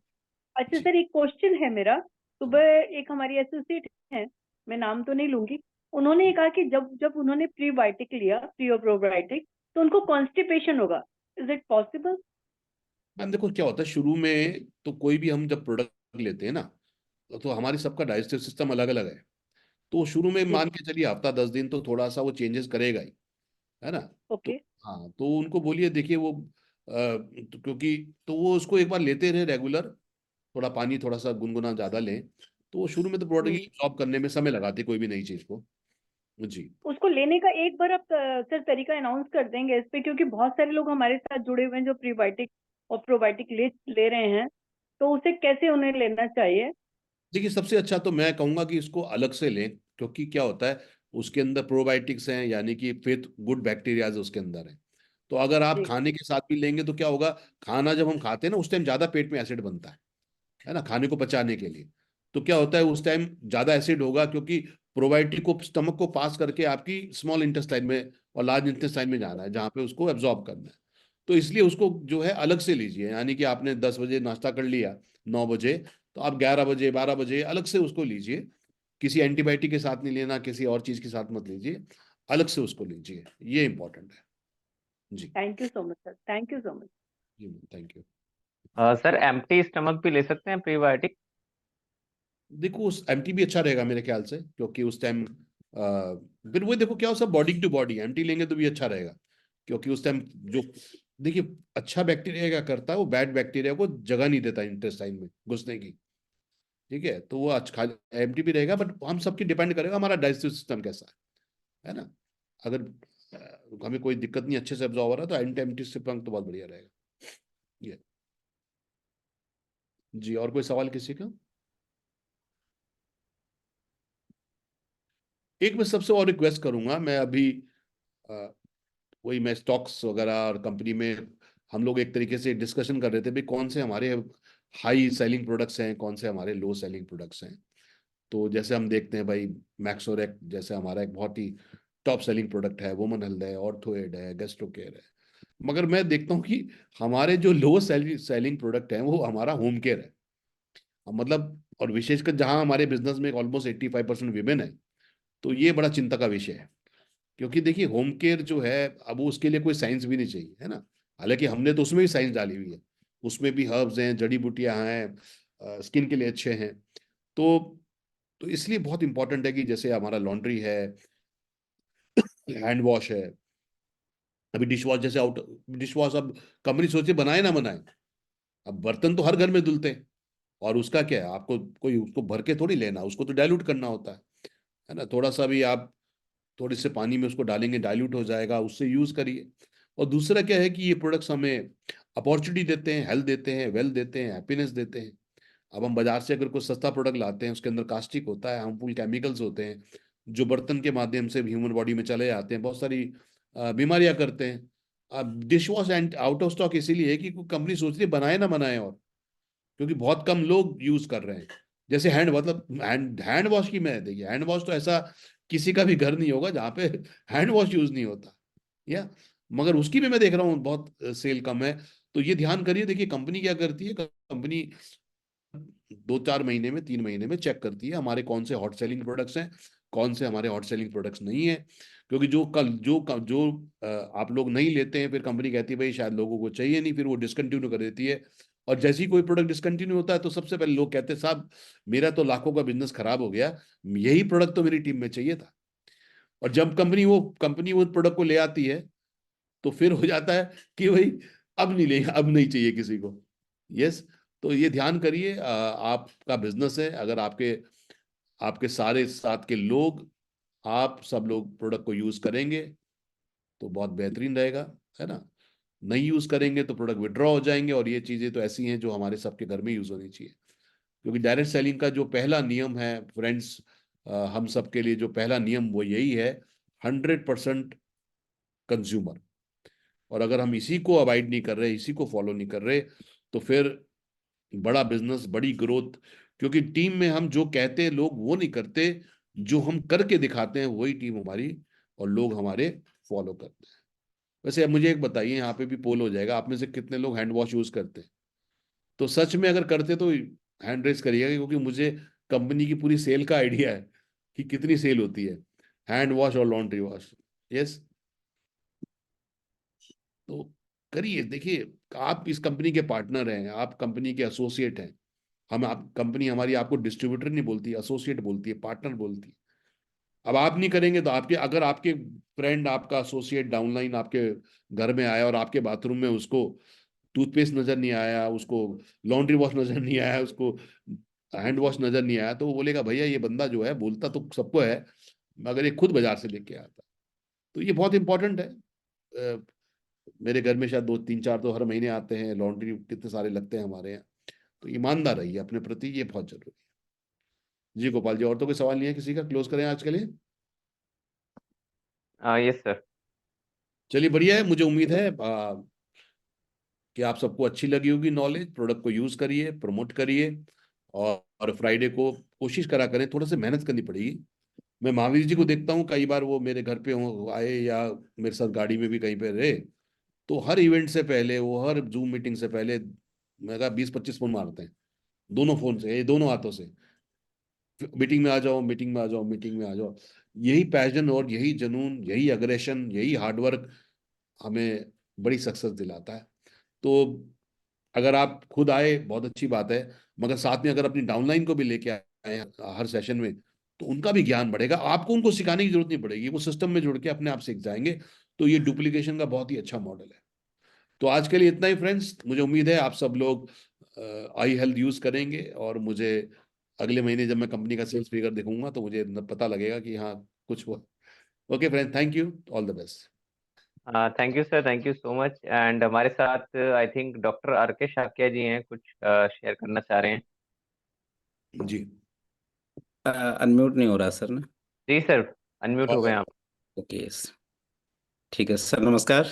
अच्छा जी। सर, एक क्वेश्चन है मेरा। सुबह एक हमारी एसोसिएट है, मैं नाम तो नहीं लूंगी, उन्होंने ये कहा कि जब जब उन्होंने प्रीबायोटिक लिया, प्रीबायोटिक, तो उनको कॉन्स्टिपेशन होगा। Is it possible? मैम देखो क्या होता है, शुरू में तो कोई भी हम जब प्रोडक्ट लेते हैं ना, तो हमारी सबका डाइजेस्टिव सिस्टम अलग अलग है। तो शुरू में जी। मान के चलिए हफ्ता 10 दिन तो थोड़ा सा वो चेंजेस करेगा ही, है ना। तो ओके। हाँ, तो उनको बोलिए देखिए वो क्योंकि तो वो उसको एक बार लेते रहे रेगुलर, थोड़ा पानी थोड़ा सा गुनगुना ज्यादा लें, तो वो शुरू में तो प्रोडक्ट ही एब्जॉर्ब करने में समय लगाते कोई भी नई चीज को। जी। उसको लेने का एक बार आप सर तरीका अनाउंस कर देंगे इस पे, क्योंकि बहुत सारे लोग हमारे साथ जुड़े हुए हैं जो प्रीबायोटिक और प्रोबायोटिक ले रहे हैं, तो उसे कैसे उन्हें लेना चाहिए? देखिए सबसे अच्छा तो मैं कहूंगा कि इसको अलग से लें, क्योंकि क्या होता है उसके अंदर प्रोबायोटिक्स हैं, यानी कि फिर गुड बैक्टीरियाज उसके अंदर हैं। तो अगर आप जी। खाने के साथ भी लेंगे तो क्या होगा, खाना जब हम खाते हैं ना उस टाइम ज्यादा पेट में एसिड बनता है ना, खाने को पचाने के लिए। तो क्या होता है उस टाइम ज्यादा एसिड होगा, क्योंकि प्रोबायोटिक को स्टमक को पास करके आपकी स्मॉल इंटेस्टाइन में और लार्ज इंटेस्टाइन में जाना है, जहाँ पे उसको एब्जॉर्ब करना है। तो इसलिए उसको जो है अलग से लीजिए, यानी कि आपने 10 बजे नाश्ता कर लिया, 9 बजे, तो आप 11 बजे 12 बजे अलग से उसको लीजिए। किसी एंटीबायोटिक के साथ नहीं लेना, किसी और चीज के साथ मत लीजिए, अलग से उसको लीजिए, ये इंपॉर्टेंट है। जी। Thank you so much sir, thank you so much. जी thank you. Sir empty stomach भी ले सकते हैं प्रीबायोटिक? देखो उस एमटी भी अच्छा रहेगा मेरे ख्याल से, क्योंकि उस टाइम फिर वो देखो क्या हो, सब बॉडी टू बॉडी, एमटी लेंगे तो भी अच्छा रहेगा, क्योंकि उस टाइम जो देखिए अच्छा बैक्टीरिया क्या करता है, वो बैड बैक्टीरिया को जगह नहीं देता इंटेस्टाइन में घुसने की। ठीक है, तो वो अच्छा एमटी भी रहेगा, बट हम सबकी डिपेंड करेगा हमारा डाइजेस्टिव सिस्टम कैसा है ना। अगर हमें कोई दिक्कत नहीं, अच्छे से एब्जॉर्ब हो रहा है, तो एंटी एमटी सिस्टम तो बहुत बढ़िया रहेगा। ये जी, और कोई सवाल किसी का? एक मैं सबसे और रिक्वेस्ट करूंगा, मैं अभी अ, वही मैं स्टॉक्स वगैरह और कंपनी में हम लोग एक तरीके से डिस्कशन कर रहे थे भाई कौन से हमारे हाई सेलिंग प्रोडक्ट्स हैं, कौन से हमारे लो सेलिंग प्रोडक्ट्स हैं। तो जैसे हम देखते हैं भाई, मैक्सोरेक जैसे हमारा एक बहुत ही टॉप सेलिंग प्रोडक्ट है, वुमन हेल्थ है, ऑर्थोएड है, गेस्ट्रोकेयर है। मगर मैं देखता हूँ कि हमारे जो लो सेलिंग प्रोडक्ट हैं वो हमारा होम केयर है। मतलब और विशेषकर जहाँ हमारे बिजनेस में ऑलमोस्ट 85% वीमेन है, तो ये बड़ा चिंता का विषय है। क्योंकि देखिए होम केयर जो है, अब वो उसके लिए कोई साइंस भी नहीं चाहिए, है ना। हालांकि हमने तो उसमें भी साइंस डाली हुई है, उसमें भी हर्ब्स हैं, जड़ी बूटियां हैं, स्किन के लिए अच्छे हैं। तो तो इसलिए बहुत इंपॉर्टेंट है कि जैसे हमारा लॉन्ड्री है, हैंड वॉश है, अभी डिश वॉश जैसे आउट, डिश वॉश अब कंपनी सोचे बनाए ना बनाए, अब बर्तन तो हर घर में धुलते हैं, और उसका क्या है, आपको कोई उसको भर के थोड़ी लेना, उसको तो डाइल्यूट करना होता है ना। थोड़ा सा भी आप थोड़े से पानी में उसको डालेंगे, डाइल्यूट हो जाएगा, उससे यूज करिए। और दूसरा क्या है कि ये प्रोडक्ट्स हमें अपॉर्चुनिटी देते हैं, हेल्थ देते हैं, वेल्थ देते हैं, हैप्पीनेस देते हैं। अब हम बाजार से अगर कोई सस्ता प्रोडक्ट लाते हैं, उसके अंदर कास्टिक होता है, हार्मफुल केमिकल्स होते हैं, जो बर्तन के माध्यम से ह्यूमन बॉडी में चले जाते हैं, बहुत सारी बीमारियां करते हैं। अब dish wash and out of stock इसीलिए है कि कंपनी सोच रही है बनाए ना बनाए, और क्योंकि बहुत कम लोग यूज कर रहे हैं। जैसे हैंड मतलब हैंड वॉश की मैं देखिए, हैंड वॉश तो ऐसा किसी का भी घर नहीं होगा जहाँ पे हैंड वॉश यूज नहीं होता, या मगर उसकी भी मैं देख रहा हूँ बहुत सेल कम है। तो ये ध्यान करिए, देखिए कंपनी क्या करती है, कंपनी 2-4 महीने में 3 महीने में चेक करती है हमारे कौन से हॉट सेलिंग प्रोडक्ट्स हैं, कौन से हमारे हॉट सेलिंग प्रोडक्ट्स नहीं है। क्योंकि जो आप लोग नहीं लेते हैं, फिर कंपनी कहती है भाई शायद लोगों को चाहिए नहीं, फिर वो डिसकंटिन्यू कर देती है। और जैसे ही कोई प्रोडक्ट डिसकंटिन्यू होता है, तो सबसे पहले लोग कहते हैं साहब मेरा तो लाखों का बिजनेस खराब हो गया, यही प्रोडक्ट तो मेरी टीम में चाहिए था। और जब कंपनी वो प्रोडक्ट को ले आती है, तो फिर हो जाता है कि भाई अब नहीं लेंगे, अब नहीं चाहिए किसी को। यस। तो ये ध्यान करिए, आपका बिजनेस है, अगर आपके आपके सारे साथ के लोग, आप सब लोग प्रोडक्ट को यूज करेंगे तो बहुत बेहतरीन रहेगा, है ना। नहीं यूज करेंगे तो प्रोडक्ट विड्रॉ हो जाएंगे, और ये चीजें तो ऐसी हैं जो हमारे सबके घर में यूज होनी चाहिए। क्योंकि डायरेक्ट सेलिंग का जो पहला नियम है फ्रेंड्स, हम सब के लिए जो पहला नियम वो यही है, 100% कंज्यूमर। और अगर हम इसी को अवॉइड नहीं कर रहे, इसी को फॉलो नहीं कर रहे, तो फिर बड़ा बिजनेस, बड़ी ग्रोथ, क्योंकि टीम में हम जो कहते हैं लोग वो नहीं करते, जो हम करके दिखाते हैं वही टीम हमारी और लोग हमारे फॉलो करते हैं। वैसे अब मुझे एक बताइए, यहाँ पे भी पोल हो जाएगा, आप में से कितने लोग हैंड वॉश यूज करते हैं? तो सच में अगर करते तो हैंड रेस करिएगा, क्योंकि मुझे कंपनी की पूरी सेल का आइडिया है कि कितनी सेल होती है हैंड वॉश और लॉन्ड्री वॉश। यस, तो करिए, देखिए, आप इस कंपनी के पार्टनर हैं, आप कंपनी के एसोसिएट हैं। हम आप कंपनी हमारी आपको डिस्ट्रीब्यूटर नहीं बोलती, एसोसिएट बोलती है, पार्टनर बोलती है। अब आप नहीं करेंगे तो आपके, अगर आपके फ्रेंड, आपका एसोसिएट डाउनलाइन आपके घर में आया और आपके बाथरूम में उसको टूथपेस्ट नजर नहीं आया, उसको लॉन्ड्री वॉश नजर नहीं आया, उसको हैंड वॉश नजर नहीं आया, तो वो बोलेगा भैया ये बंदा जो है बोलता तो सबको है, मगर ये खुद बाजार से लेके आता। तो ये बहुत इंपॉर्टेंट है। मेरे घर में शायद 2 3 4 तो हर महीने आते हैं, लॉन्ड्री कितने सारे लगते हैं हमारे यहाँ। तो ईमानदार रहिए अपने प्रति, ये बहुत जरूरी है। जी गोपाल जी, और तो कोई सवाल नहीं है किसी का? क्लोज करें आज के लिए? Yes sir. चलिए, बढ़िया है। मुझे उम्मीद है कि आप सबको अच्छी लगी होगी नॉलेज। प्रोडक्ट को यूज करिए, प्रमोट करिए, और फ्राइडे को कोशिश करा करें, थोड़ा सा मेहनत करनी पड़ेगी। मैं महावीर जी को देखता हूँ, कई बार वो मेरे घर पे आए या मेरे साथ गाड़ी में भी कहीं पे रहे, तो हर इवेंट से पहले, वो हर जूम मीटिंग से पहले मैं कहा 20 25 फोन मारते हैं, दोनों फोन से, ये दोनों हाथों से, मीटिंग में आ जाओ, मीटिंग में आ जाओ, मीटिंग में आ जाओ। यही पैशन और यही जुनून, यही अग्रेशन, यही हार्डवर्क हमें बड़ी सक्सेस दिलाता है। तो अगर आप खुद आए बहुत अच्छी बात है, मगर साथ में अगर अपनी डाउनलाइन को भी लेके आए हर सेशन में, तो उनका भी ज्ञान बढ़ेगा, आपको उनको सिखाने की जरूरत नहीं पड़ेगी, वो सिस्टम में जुड़ के अपने आप सीख जाएंगे। तो ये डुप्लीकेशन का बहुत ही अच्छा मॉडल है। तो आज के लिए इतना ही फ्रेंड्स। मुझे उम्मीद है आप सब लोग आई हेल्थ यूज करेंगे, और मुझे अगले महीने जब मैं कंपनी का सेल्स फिगर देखूंगा तो मुझे पता लगेगा कि हाँ कुछ हुआ। Okay friends, thank you, all the best. Thank you sir, thank you so much. And हमारे साथ आई थिंक डॉक्टर आर के शाक्या जी हैं, कुछ शेयर करना चाह रहे हैं। जी। अनम्यूट नहीं हो रहा सर ना? जी सर, अनम्यूट हो गए आप। ओके यस, ठीक है सर, नमस्कार।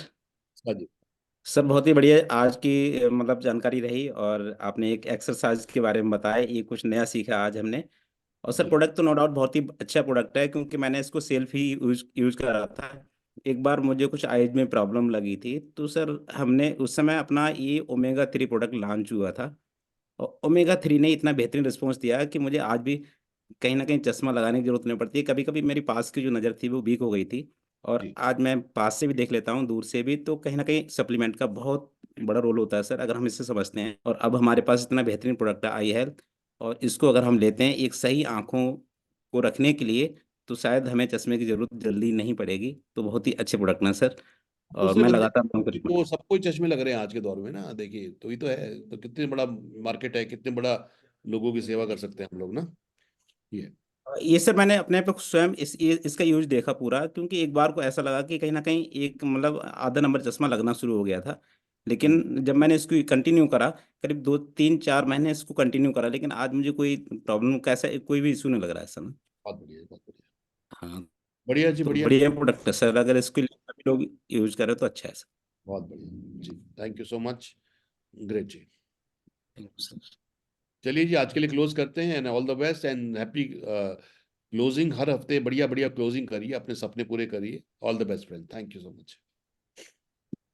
हाँ जी। सर बहुत ही बढ़िया आज की मतलब जानकारी रही, और आपने एक एक्सरसाइज के बारे में बताया, ये कुछ नया सीखा आज हमने। और सर जी। प्रोडक्ट तो नो डाउट बहुत ही अच्छा प्रोडक्ट है, क्योंकि मैंने इसको सेल्फ ही यूज यूज कर रहा था। एक बार मुझे कुछ आइज में प्रॉब्लम लगी थी, तो सर हमने उस समय अपना ये ओमेगा 3 प्रोडक्ट लॉन्च हुआ था, और ओमेगा 3 ने इतना बेहतरीन रिस्पॉन्स दिया कि मुझे आज भी कहीं ना कहीं चश्मा लगाने की जरूरत नहीं पड़ती है। कभी कभी मेरी पास की जो नज़र थी वो वीक हो गई थी, और जी। आज मैं पास से भी देख लेता हूँ, दूर से भी। तो कहीं ना कहीं सप्लीमेंट का बहुत बड़ा रोल होता है सर, अगर हम इससे समझते हैं। और अब हमारे पास इतना बेहतरीन प्रोडक्ट है आई हेल्थ, और इसको अगर हम लेते हैं एक सही आंखों को रखने के लिए, तो शायद हमें चश्मे की जरूरत जल्दी नहीं पड़ेगी। तो बहुत ही अच्छे प्रोडक्ट हैं सर, और दूसरे मैं बंदे लगातार उनको को, recommend- सबको ही चश्मे लग रहे हैं आज के दौर में ना, देखिए तो ये तो है। तो कितने बड़ा मार्केट है, कितने बड़ा लोगों की सेवा कर सकते हैं हम लोग ना। ये ये सर मैंने अपने पे स्वयं इसका यूज देखा पूरा, क्योंकि एक बार को ऐसा लगा कि कहीं ना कहीं एक मतलब आधा नंबर चश्मा लगना शुरू हो गया था। हम्म, लेकिन जब मैंने इसको कंटिन्यू करा, करीब 2 3 4 महीने इसको कंटिन्यू करा, लेकिन आज मुझे कोई प्रॉब्लम कैसा कोई भी इशू नहीं लग रहा है सर। बहुत बढ़िया, बहुत बढ़िया। हाँ, बढ़िया जी, तो बढ़िया। बढ़िया प्रोडक्ट है सर, अगर इसको सभी लोग यूज करें तो अच्छा है सर। बहुत बढ़िया जी, thank you so much. Great जी। Thank you sir. चलिए जी, आज के लिए क्लोज करते हैं, and all the best and happy closing. हर हफ्ते बढ़िया बढ़िया क्लोजिंग करिए, अपने सपने पूरे करिए। All the best friend, thank you so much.